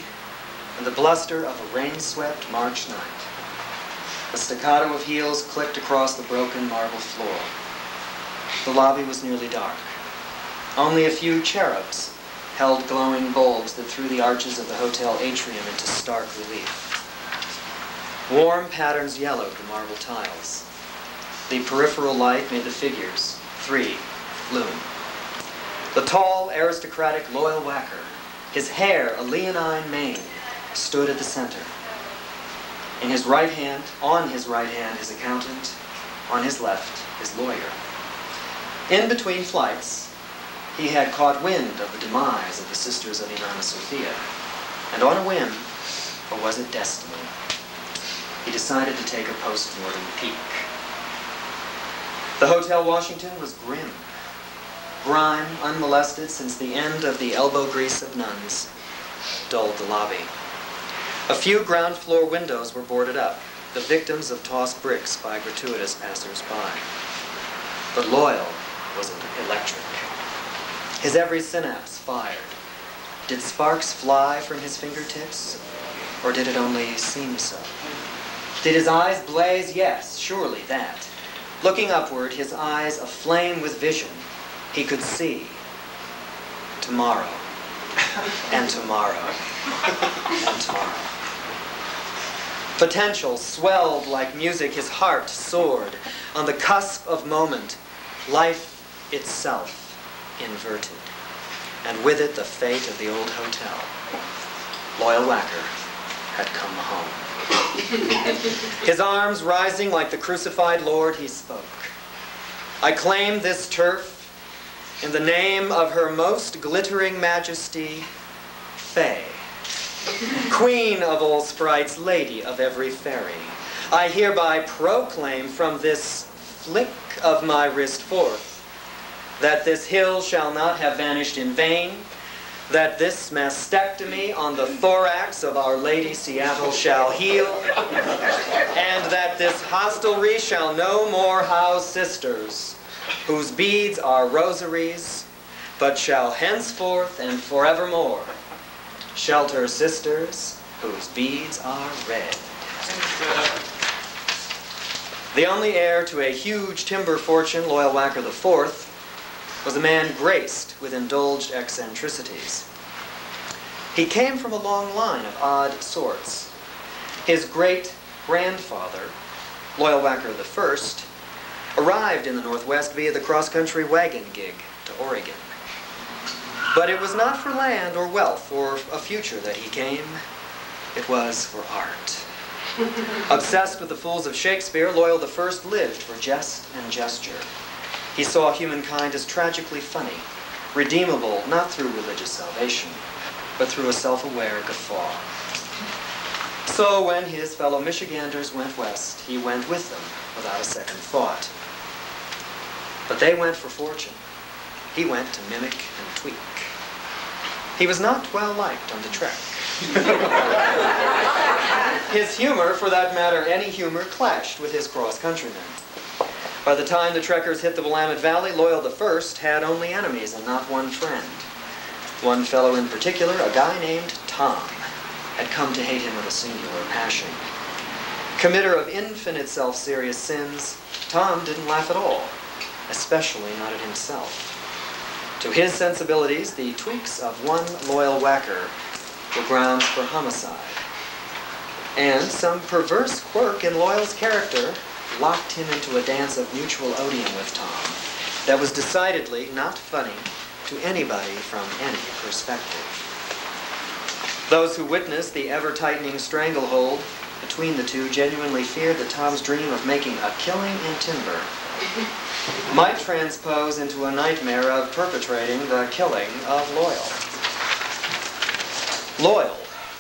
B: in the bluster of a rain-swept March night, a staccato of heels clicked across the broken marble floor. The lobby was nearly dark. Only a few cherubs held glowing bulbs that threw the arches of the hotel atrium into stark relief. Warm patterns yellowed the marble tiles. The peripheral light made the figures, three, loom. The tall, aristocratic Loyal Whacker, his hair a leonine mane, stood at the center. On his right hand, his accountant, on his left, his lawyer. In between flights, he had caught wind of the demise of the sisters of Inanna Sophia, and on a whim, or was it destiny, he decided to take a post-mortem peek. The Hotel Washington was grim. Grime, unmolested since the end of the elbow grease of nuns, dulled the lobby. A few ground floor windows were boarded up, the victims of tossed bricks by gratuitous passers-by. But Loyal was electric. His every synapse fired. Did sparks fly from his fingertips, or did it only seem so? Did his eyes blaze? Yes, surely that. Looking upward, his eyes aflame with vision, he could see tomorrow, and tomorrow, and tomorrow. Potential swelled like music, his heart soared. On the cusp of moment, life itself inverted, and with it the fate of the old hotel. Loyal Whacker had come home. His arms rising like the crucified Lord, he spoke. I claim this turf in the name of her most glittering majesty, Fae, Queen of all sprites, Lady of every fairy. I hereby proclaim from this flick of my wrist forth that this hill shall not have vanished in vain, that this mastectomy on the thorax of Our Lady Seattle shall heal, and that this hostelry shall no more house sisters, whose beads are rosaries, but shall henceforth and forevermore shelter sisters whose beads are red. The only heir to a huge timber fortune, Loyal Whacker IV, was a man graced with indulged eccentricities. He came from a long line of odd sorts. His great-grandfather, Loyal Whacker I, arrived in the Northwest via the cross-country wagon gig to Oregon. But it was not for land or wealth or a future that he came. It was for art. Obsessed with the fools of Shakespeare, Loyal I lived for jest and gesture. He saw humankind as tragically funny, redeemable not through religious salvation, but through a self-aware guffaw. So when his fellow Michiganders went west, he went with them without a second thought. But they went for fortune. He went to mimic and tweak. He was not well liked on the trek. His humor, for that matter, any humor, clashed with his cross-countrymen. By the time the trekkers hit the Willamette Valley, Loyal I had only enemies and not one friend. One fellow in particular, a guy named Tom, had come to hate him with a singular passion. Committer of infinite self-serious sins, Tom didn't laugh at all, especially not at himself. To his sensibilities, the tweaks of one loyal whacker were grounds for homicide. And some perverse quirk in Loyal's character locked him into a dance of mutual odium with Tom that was decidedly not funny to anybody from any perspective. Those who witnessed the ever-tightening stranglehold between the two genuinely feared that Tom's dream of making a killing in timber might transpose into a nightmare of perpetrating the killing of Loyal. Loyal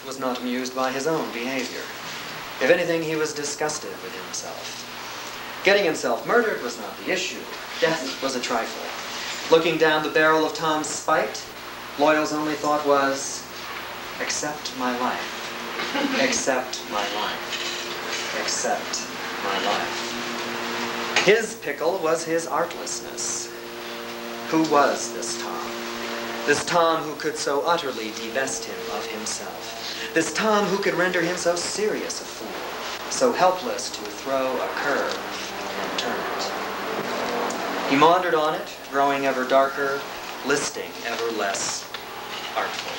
B: was not amused by his own behavior. If anything, he was disgusted with himself. Getting himself murdered was not the issue. Death was a trifle. Looking down the barrel of Tom's spite, Loyal's only thought was, accept my life. Accept my life. Accept my life. His pickle was his artlessness. Who was this Tom? This Tom who could so utterly divest him of himself. This Tom who could render him so serious a fool, so helpless to throw a curve and turn it. He maundered on it, growing ever darker, listing ever less artful.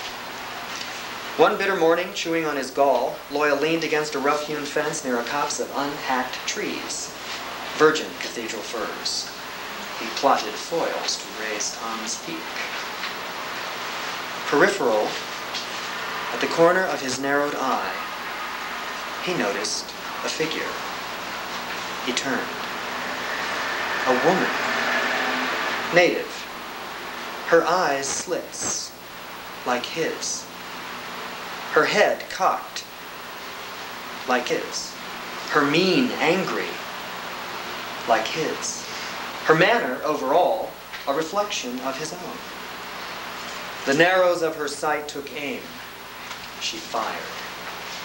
B: One bitter morning, chewing on his gall, Loyal leaned against a rough-hewn fence near a copse of unhacked trees, virgin cathedral firs. He plotted foils to raise Tom's peak. Peripheral, at the corner of his narrowed eye, he noticed a figure. He turned. A woman. Native. Her eyes slits, like his. Her head cocked, like his. Her mien angry, like his. Her manner, overall, a reflection of his own. The narrows of her sight took aim. She fired,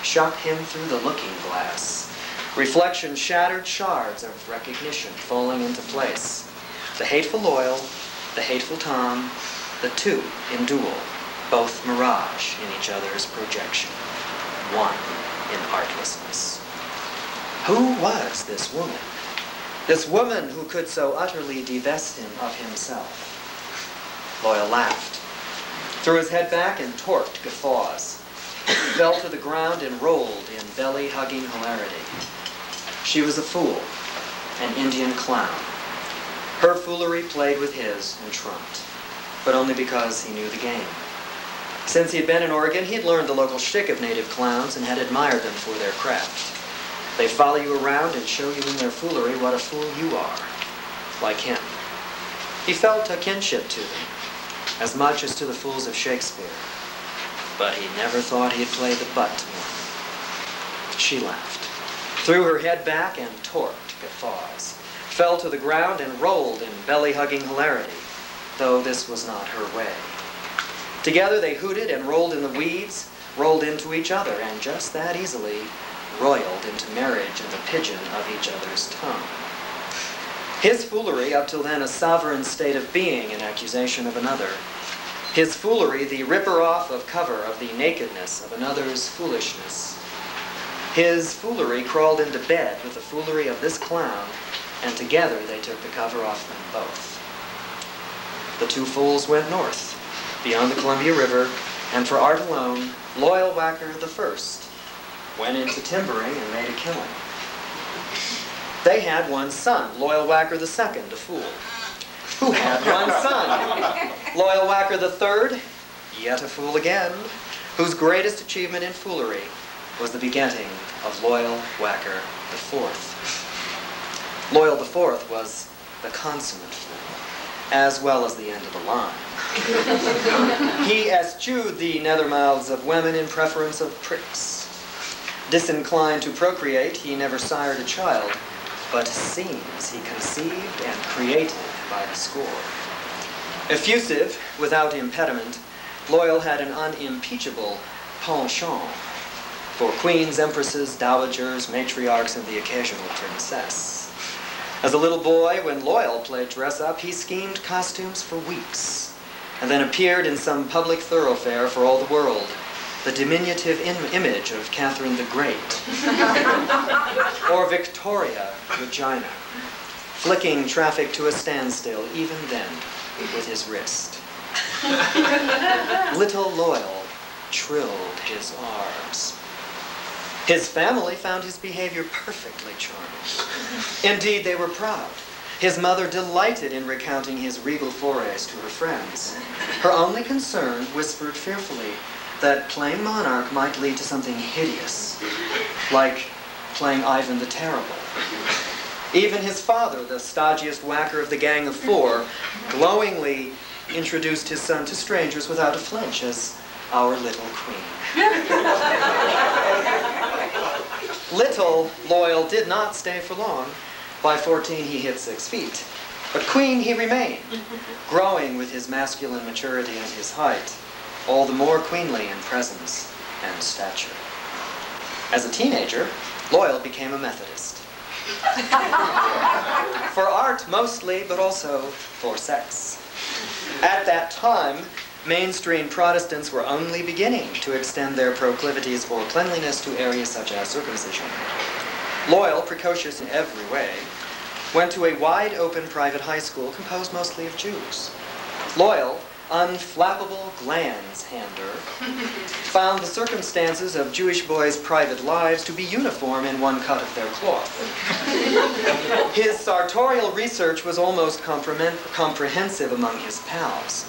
B: shot him through the looking glass. Reflection shattered shards of recognition falling into place. The hateful Loyal, the hateful Tom, the two in duel, both mirage in each other's projection, one in artlessness. Who was this woman? This woman who could so utterly divest him of himself? Loyal laughed, threw his head back and torqued guffaws, fell to the ground and rolled in belly-hugging hilarity. She was a fool, an Indian clown. Her foolery played with his and trumped, but only because he knew the game. Since he had been in Oregon, he had learned the local shtick of native clowns and had admired them for their craft. They follow you around and show you in their foolery what a fool you are, like him. He felt a kinship to them, as much as to the fools of Shakespeare, but he never thought he'd play the butt to one. She laughed, threw her head back and torqued guffaws, fell to the ground and rolled in belly-hugging hilarity, though this was not her way. Together they hooted and rolled in the weeds, rolled into each other, and just that easily roiled into marriage in the pigeon of each other's tongue. His foolery, up till then a sovereign state of being in accusation of another. His foolery, the ripper-off of cover of the nakedness of another's foolishness. His foolery crawled into bed with the foolery of this clown, and together they took the cover off them both. The two fools went north, beyond the Columbia River, and for art alone, Loyal Whacker I went into timbering and made a killing. They had one son, Loyal Whacker II, a fool, who had one son, Loyal Whacker III, yet a fool again, whose greatest achievement in foolery was the begetting of Loyal Whacker IV. Loyal IV was the consummate fool, as well as the end of the line. He eschewed the nether mouths of women in preference of pricks. Disinclined to procreate, he never sired a child, but seems he conceived and created by the score. Effusive, without impediment, Loyal had an unimpeachable penchant for queens, empresses, dowagers, matriarchs, and the occasional princess. As a little boy, when Loyal played dress-up, he schemed costumes for weeks, and then appeared in some public thoroughfare for all the world, the diminutive image of Catherine the Great, or Victoria Regina, flicking traffic to a standstill, even then, with his wrist. Little Loyal trilled his R's. His family found his behavior perfectly charming. Indeed, they were proud. His mother delighted in recounting his regal forays to her friends. Her only concern whispered fearfully that playing monarch might lead to something hideous, like playing Ivan the Terrible. Even his father, the stodgiest whacker of the gang of four, glowingly introduced his son to strangers without a flinch as our little queen. Little Loyal did not stay for long. By 14, he hit 6 feet. But queen he remained, growing with his masculine maturity and his height, all the more queenly in presence and stature. As a teenager, Loyal became a Methodist. For art mostly, but also for sex. At that time, mainstream Protestants were only beginning to extend their proclivities for cleanliness to areas such as circumcision. Loyal, precocious in every way, went to a wide-open private high school composed mostly of Jews. Loyal, unflappable glands-hander, found the circumstances of Jewish boys' private lives to be uniform in one cut of their cloth. His sartorial research was almost comprehensive among his pals.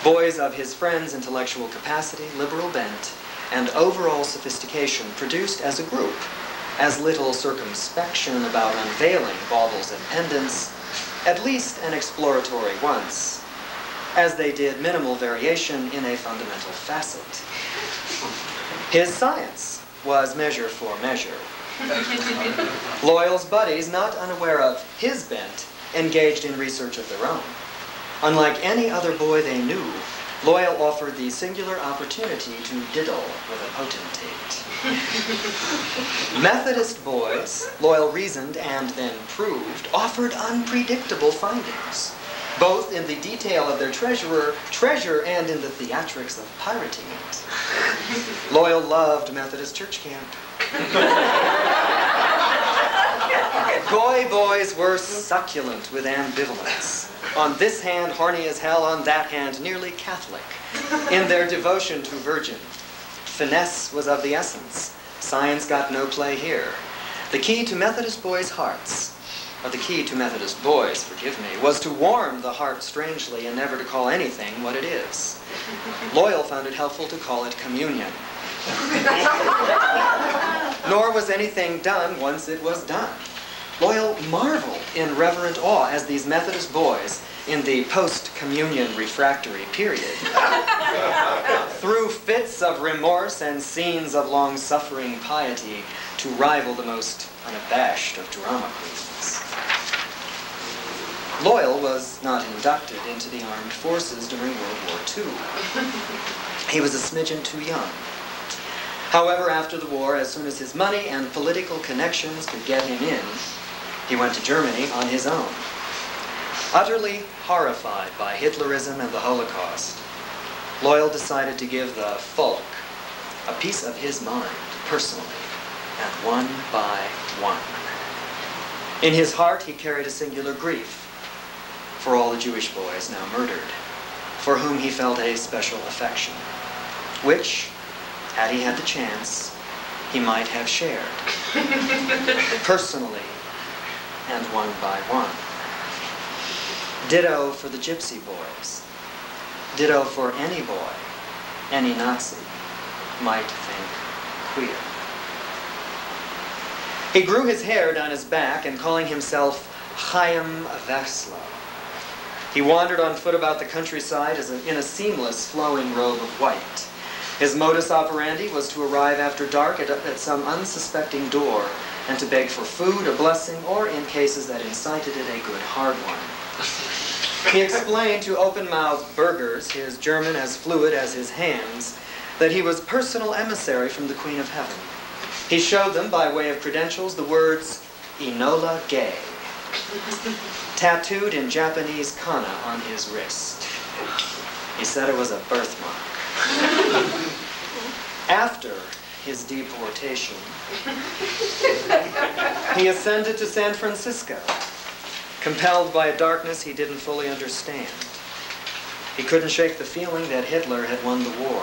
B: Boys of his friends' intellectual capacity, liberal bent, and overall sophistication produced as a group as little circumspection about unveiling baubles and pendants, at least an exploratory once, as they did minimal variation in a fundamental facet. His science was measure for measure. Loyal's buddies, not unaware of his bent, engaged in research of their own. Unlike any other boy they knew, Loyal offered the singular opportunity to diddle with a potentate. Methodist boys, Loyal reasoned and then proved, offered unpredictable findings, both in the detail of their treasure and in the theatrics of pirating it. Loyal loved Methodist church camp. Goy boys were succulent with ambivalence. On this hand, horny as hell, on that hand, nearly Catholic, in their devotion to Virgin. Finesse was of the essence. Science got no play here. The key to Methodist boys' hearts, or the key to Methodist boys, forgive me, was to warm the heart strangely and never to call anything what it is. Loyal found it helpful to call it communion. Nor was anything done once it was done. Loyal marveled in reverent awe as these Methodist boys, in the post-communion refractory period, through fits of remorse and scenes of long-suffering piety to rival the most unabashed of drama queens. Loyal was not inducted into the armed forces during World War II. He was a smidgen too young. However, after the war, as soon as his money and political connections could get him in, he went to Germany on his own. Utterly horrified by Hitlerism and the Holocaust, Loyal decided to give the folk a piece of his mind, personally, and one by one. In his heart, he carried a singular grief for all the Jewish boys now murdered, for whom he felt a special affection, which, had he had the chance, he might have shared, personally and one by one. Ditto for the gypsy boys. Ditto for any boy, any Nazi, might think queer. He grew his hair down his back and calling himself Chaim Vesla. He wandered on foot about the countryside in a seamless flowing robe of white. His modus operandi was to arrive after dark at some unsuspecting door and to beg for food, a blessing, or in cases that incited it, a good hard one. He explained to open-mouthed burghers, his German as fluid as his hands, that he was personal emissary from the Queen of Heaven. He showed them, by way of credentials, the words, Enola Gay, tattooed in Japanese kana on his wrist. He said it was a birthmark. After his deportation, he ascended to San Francisco, compelled by a darkness he didn't fully understand. He couldn't shake the feeling that Hitler had won the war.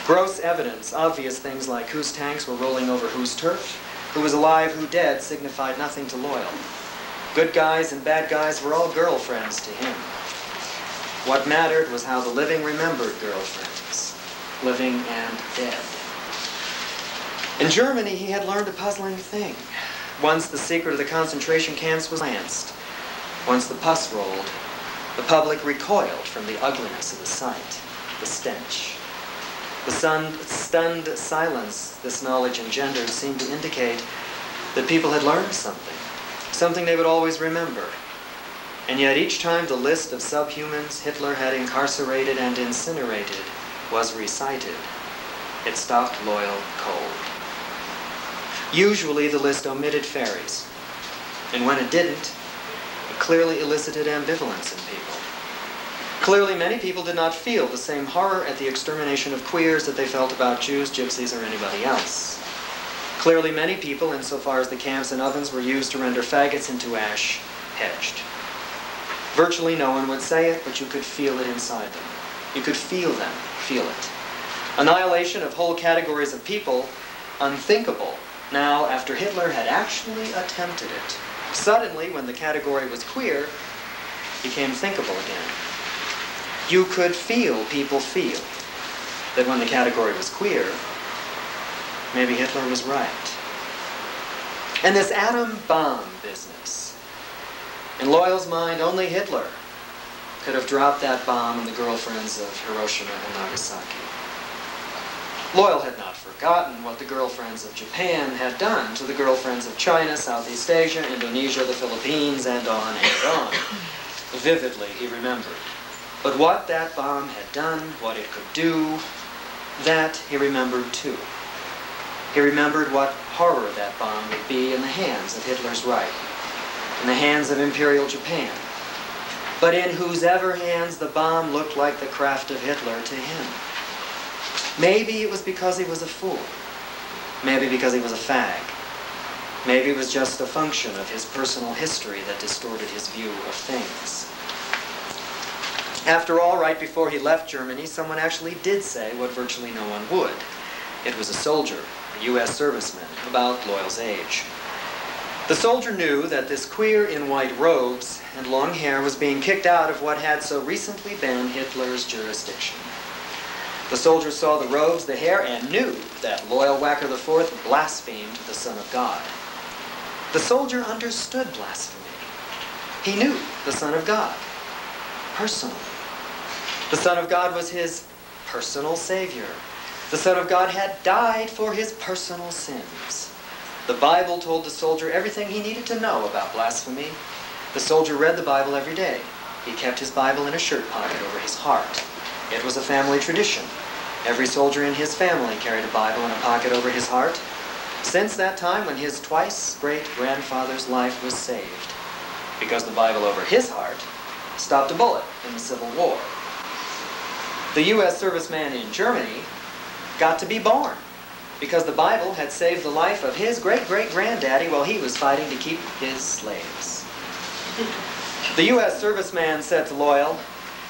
B: Gross evidence, obvious things like whose tanks were rolling over whose turf, who was alive, who dead, signified nothing to Loyal. Good guys and bad guys were all girlfriends to him. What mattered was how the living remembered girlfriends, living and dead. In Germany, he had learned a puzzling thing. Once the secret of the concentration camps was lanced, once the pus rolled, the public recoiled from the ugliness of the sight, the stench. The stunned silence this knowledge engendered seemed to indicate that people had learned something they would always remember. And yet each time the list of subhumans Hitler had incarcerated and incinerated was recited, it stopped Loyal cold. Usually the list omitted fairies, and when it didn't, it clearly elicited ambivalence in people. Clearly many people did not feel the same horror at the extermination of queers that they felt about Jews, gypsies, or anybody else. Clearly many people, insofar as the camps and ovens were used to render faggots into ash, hedged. Virtually no one would say it, but you could feel it inside them. You could feel them, feel it. Annihilation of whole categories of people, unthinkable, now after Hitler had actually attempted it. Suddenly, when the category was queer, became thinkable again. You could feel people feel that when the category was queer, maybe Hitler was right. And this atom bomb business, in Loyal's mind, only Hitler could have dropped that bomb on the girlfriends of Hiroshima and Nagasaki. Loyal had not forgotten what the girlfriends of Japan had done to the girlfriends of China, Southeast Asia, Indonesia, the Philippines, and on and on. Vividly, he remembered. But what that bomb had done, what it could do, that he remembered too. He remembered what horror that bomb would be in the hands of Hitler's Reich, in the hands of Imperial Japan, but in whose ever hands the bomb looked like the craft of Hitler to him. Maybe it was because he was a fool. Maybe because he was a fag. Maybe it was just a function of his personal history that distorted his view of things. After all, right before he left Germany, someone actually did say what virtually no one would. It was a soldier, a U.S. serviceman, about Loyal's age. The soldier knew that this queer in white robes and long hair was being kicked out of what had so recently been Hitler's jurisdiction. The soldier saw the robes, the hair, and knew that Loyal Wacker IV blasphemed the Son of God. The soldier understood blasphemy. He knew the Son of God, personally. The Son of God was his personal Savior. The Son of God had died for his personal sins. The Bible told the soldier everything he needed to know about blasphemy. The soldier read the Bible every day. He kept his Bible in a shirt pocket over his heart. It was a family tradition. Every soldier in his family carried a Bible in a pocket over his heart since that time when his twice great-grandfather's life was saved, because the Bible over his heart stopped a bullet in the Civil War. The U.S. serviceman in Germany got to be born because the Bible had saved the life of his great-great-granddaddy while he was fighting to keep his slaves. The U.S. serviceman said to Loyal,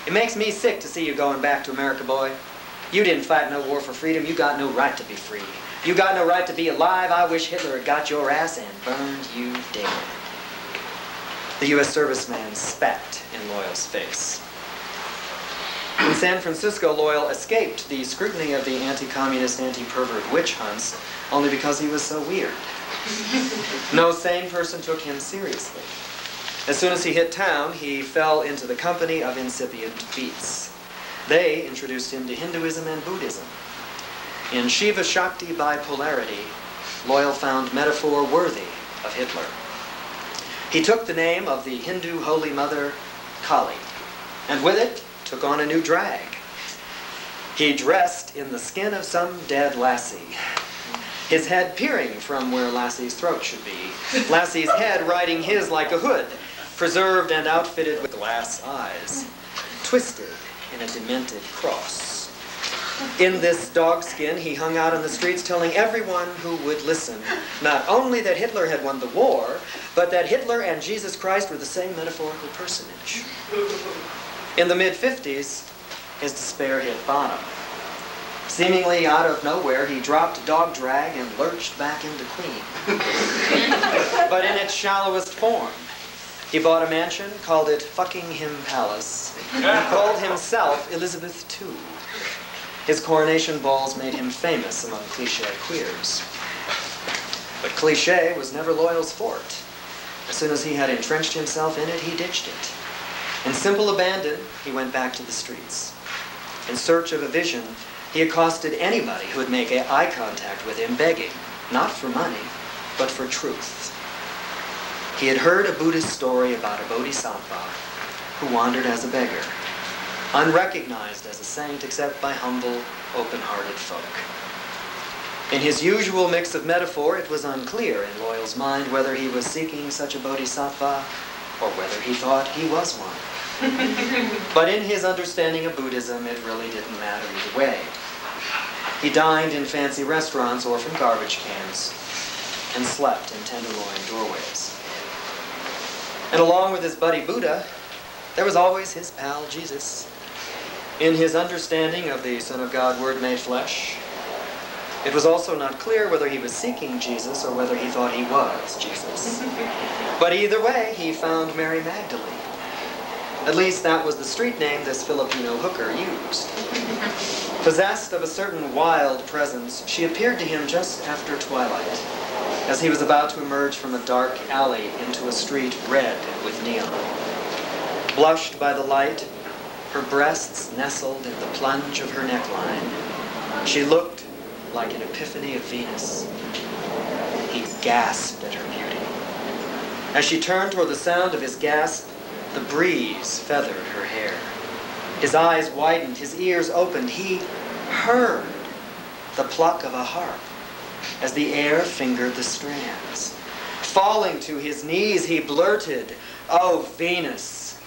B: "It makes me sick to see you going back to America, boy. You didn't fight no war for freedom. You got no right to be free. You got no right to be alive. I wish Hitler had got your ass and burned you dead." The U.S. serviceman spat in Loyal's face. In San Francisco, Loyal escaped the scrutiny of the anti-communist, anti-pervert witch hunts only because he was so weird. No sane person took him seriously. As soon as he hit town, he fell into the company of incipient beats. They introduced him to Hinduism and Buddhism. In Shiva Shakti bipolarity, Loyal found metaphor worthy of Hitler. He took the name of the Hindu holy mother, Kali, and with it took on a new drag. He dressed in the skin of some dead lassie, his head peering from where Lassie's throat should be, Lassie's head riding his like a hood, preserved and outfitted with glass eyes, twisted in a demented cross. In this dogskin, he hung out on the streets telling everyone who would listen not only that Hitler had won the war, but that Hitler and Jesus Christ were the same metaphorical personage. In the mid-50s, his despair hit bottom. Seemingly out of nowhere, he dropped dog drag and lurched back into Queen. But in its shallowest form, he bought a mansion, called it Fucking Him Palace, and called himself Elizabeth II. His coronation balls made him famous among cliché queers. But cliché was never Loyal's forte. As soon as he had entrenched himself in it, he ditched it. In simple abandon, he went back to the streets. In search of a vision, he accosted anybody who would make eye contact with him, begging, not for money, but for truth. He had heard a Buddhist story about a bodhisattva who wandered as a beggar, unrecognized as a saint except by humble, open-hearted folk. In his usual mix of metaphor, it was unclear in Loyal's mind whether he was seeking such a bodhisattva or whether he thought he was one. But in his understanding of Buddhism, it really didn't matter either way. He dined in fancy restaurants or from garbage cans and slept in tenderloin doorways. And along with his buddy Buddha, there was always his pal Jesus. In his understanding of the Son of God, Word made flesh, it was also not clear whether he was seeking Jesus or whether he thought he was Jesus. But either way, he found Mary Magdalene. At least that was the street name this Filipino hooker used. Possessed of a certain wild presence, she appeared to him just after twilight, as he was about to emerge from a dark alley into a street red with neon. Blushed by the light, her breasts nestled in the plunge of her neckline. She looked like an epiphany of Venus. He gasped at her beauty. As she turned toward the sound of his gasp, the breeze feathered her hair. His eyes widened, his ears opened. He heard the pluck of a harp as the air fingered the strands. Falling to his knees, he blurted, "Oh, Venus,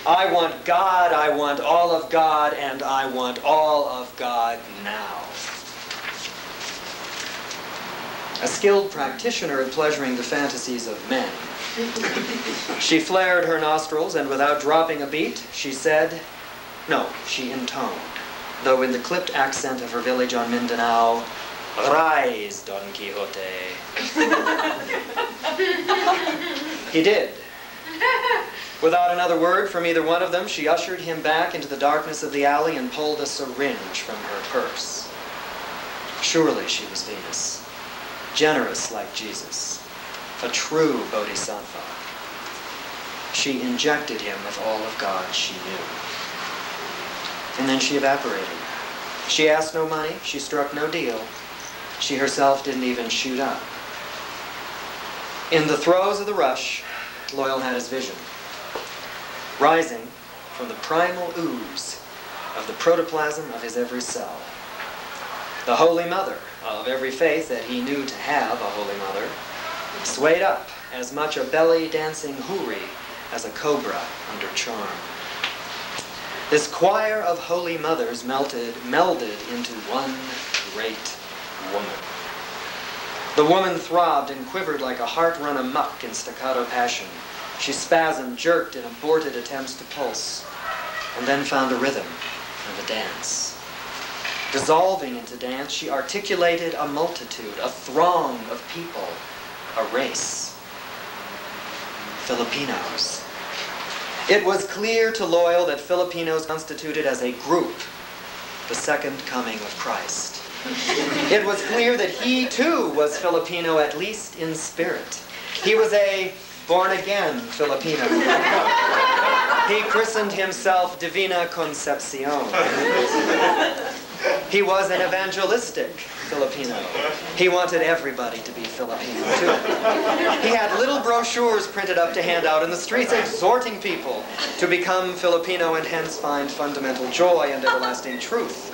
B: I want God, I want all of God, and I want all of God now." A skilled practitioner in pleasuring the fantasies of men, she flared her nostrils, and without dropping a beat, she said, no, she intoned, though in the clipped accent of her village on Mindanao, "Rise, Don Quixote." He did. Without another word from either one of them, she ushered him back into the darkness of the alley and pulled a syringe from her purse. Surely she was Venus, generous like Jesus, a true bodhisattva. She injected him with all of God she knew. And then she evaporated. She asked no money, she struck no deal. She herself didn't even shoot up. In the throes of the rush, Loyal had his vision. Rising from the primal ooze of the protoplasm of his every cell. The Holy Mother of every faith that he knew to have a Holy Mother, swayed up as much a belly-dancing houri as a cobra under charm. This choir of Holy Mothers melded into one great woman. The woman throbbed and quivered like a heart run amok in staccato passion. She spasmed, jerked in aborted attempts to pulse, and then found a rhythm and a dance. Dissolving into dance, she articulated a multitude, a throng of people, a race. Filipinos. It was clear to Loyal that Filipinos constituted as a group the second coming of Christ. It was clear that he too was Filipino, at least in spirit. He was a born-again Filipino. He christened himself Divina Concepcion. He was an evangelistic Filipino. He wanted everybody to be Filipino, too. He had little brochures printed up to hand out in the streets, exhorting people to become Filipino and hence find fundamental joy and everlasting truth.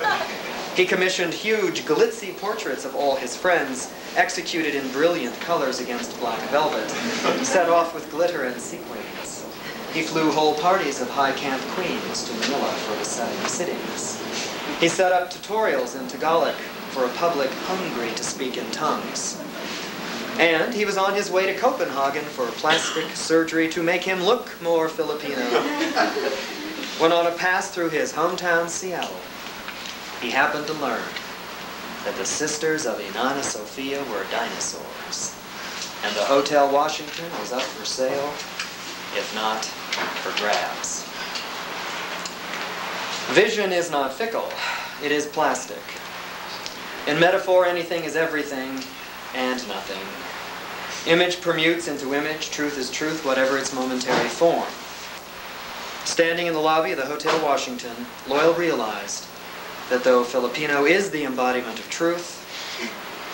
B: He commissioned huge, glitzy portraits of all his friends, executed in brilliant colors against black velvet, set off with glitter and sequins. He flew whole parties of high camp queens to Manila for the setting sittings. He set up tutorials in Tagalog for a public hungry to speak in tongues. And he was on his way to Copenhagen for plastic surgery to make him look more Filipino. When on a pass through his hometown, Seattle, he happened to learn that the sisters of Inanna Sophia were dinosaurs, and the Hotel Washington was up for sale, if not for grabs. Vision is not fickle, it is plastic. In metaphor, anything is everything and nothing. Image permutes into image, truth is truth, whatever its momentary form. Standing in the lobby of the Hotel Washington, Loyal realized that though Filipino is the embodiment of truth,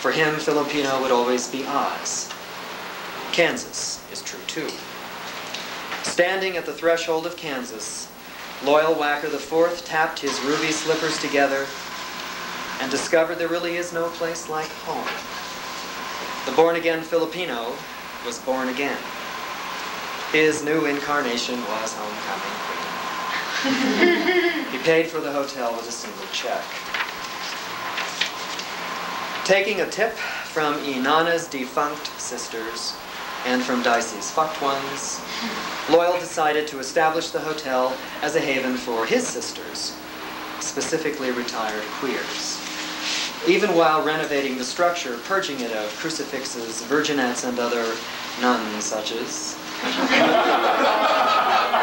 B: for him, Filipino would always be Oz. Kansas is true too. Standing at the threshold of Kansas, Loyal Wacker IV tapped his ruby slippers together and discovered there really is no place like home. The born-again Filipino was born again. His new incarnation was homecoming queen. He paid for the hotel with a single check. Taking a tip from Inanna's defunct sisters and from Dicey's fucked ones, Loyal decided to establish the hotel as a haven for his sisters, specifically retired queers. Even while renovating the structure, purging it of crucifixes, virginettes, and other none-suches,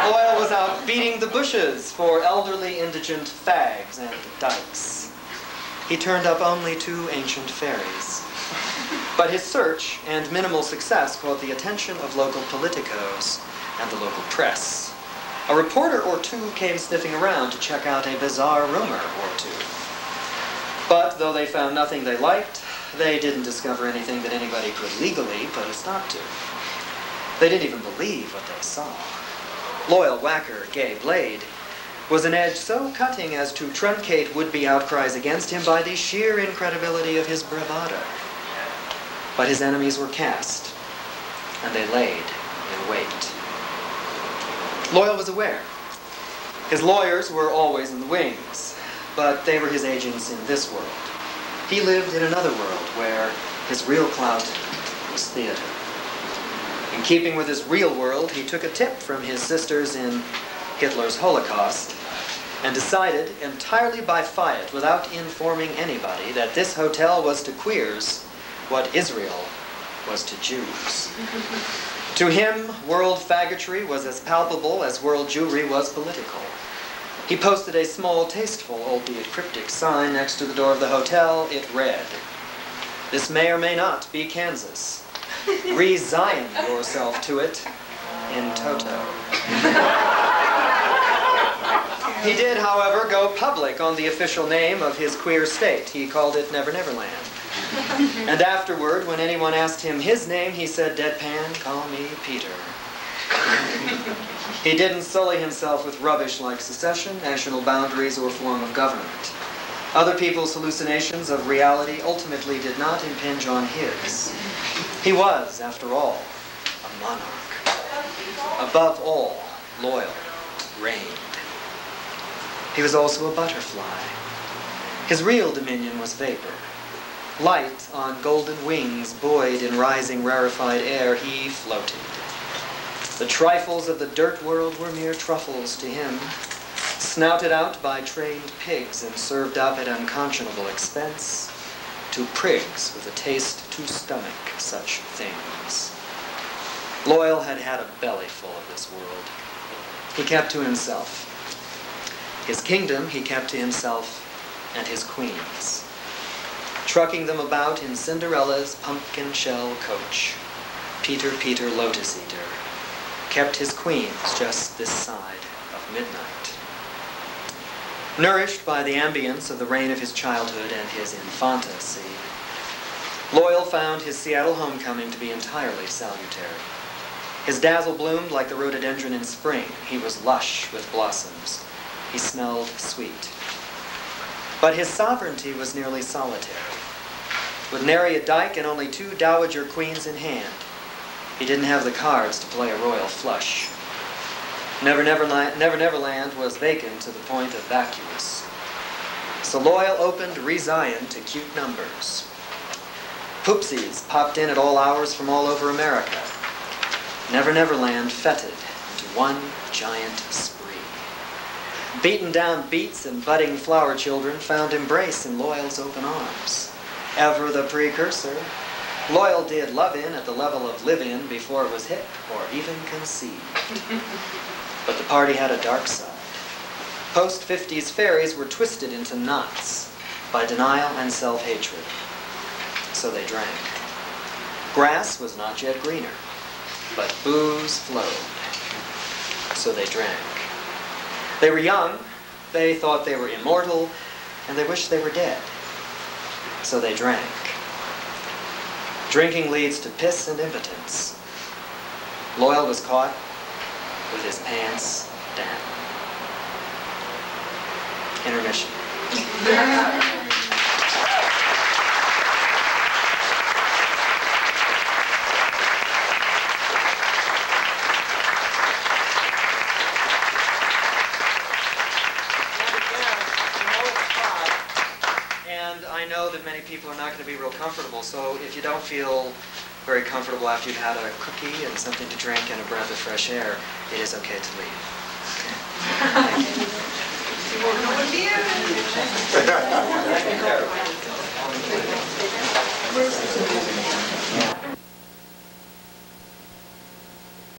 B: Loyal was out beating the bushes for elderly indigent fags and dykes. He turned up only 2 ancient fairies. But his search and minimal success caught the attention of local politicos and the local press. A reporter or two came sniffing around to check out a bizarre rumor or two. But though they found nothing they liked, they didn't discover anything that anybody could legally put a stop to. They didn't even believe what they saw. Loyal Wacker, Gay Blade, was an edge so cutting as to truncate would-be outcries against him by the sheer incredibility of his bravado. But his enemies were cast, and they laid in wait. Loyal was aware. His lawyers were always in the wings, but they were his agents in this world. He lived in another world where his real clout was theater. In keeping with his real world, he took a tip from his sisters in Hitler's Holocaust and decided entirely by fiat, without informing anybody, that this hotel was to queers what Israel was to Jews. To him, world faggotry was as palpable as world Jewry was political. He posted a small, tasteful, albeit cryptic sign next to the door of the hotel. It read, "This may or may not be Kansas. Resign yourself to it in toto." He did, however, go public on the official name of his queer state. He called it Never Never Land. And afterward, when anyone asked him his name, he said, deadpan, "Call me Peter." He didn't sully himself with rubbish like secession, national boundaries, or form of government. Other people's hallucinations of reality ultimately did not impinge on his. He was, after all, a monarch. Above all, loyal, reigned. He was also a butterfly. His real dominion was vapor. Light on golden wings, buoyed in rising rarefied air, he floated. The trifles of the dirt world were mere truffles to him, snouted out by trained pigs and served up at unconscionable expense to prigs with a taste to stomach such things. Loyal had had a belly full of this world. He kept to himself. His kingdom he kept to himself and his queens, trucking them about in Cinderella's pumpkin shell coach. Peter, Peter, Lotus Eater, kept his queens just this side of midnight. Nourished by the ambience of the reign of his childhood and his infantasy, Loyal found his Seattle homecoming to be entirely salutary. His dazzle bloomed like the rhododendron in spring. He was lush with blossoms. He smelled sweet. But his sovereignty was nearly solitary. With nary a dyke and only 2 dowager queens in hand, he didn't have the cards to play a royal flush. Never Neverland was vacant to the point of vacuous. So Loyal opened Re-Zion to cute numbers. Poopsies popped in at all hours from all over America. Neverland fetid into one giant spree. Beaten down beets and budding flower children found embrace in Loyal's open arms. Ever the precursor, Loyal did love-in at the level of live-in before it was hip or even conceived. But the party had a dark side. Post-50s fairies were twisted into knots by denial and self-hatred. So they drank. Grass was not yet greener, but booze flowed. So they drank. They were young, they thought they were immortal, and they wished they were dead. So they drank. Drinking leads to piss and impotence. Loyal was caught with his pants down. Intermission. I know that many people are not going to be real comfortable, so if you don't feel very comfortable after you've had a cookie and something to drink and a breath of fresh air, it is okay to leave. Okay. Thank you.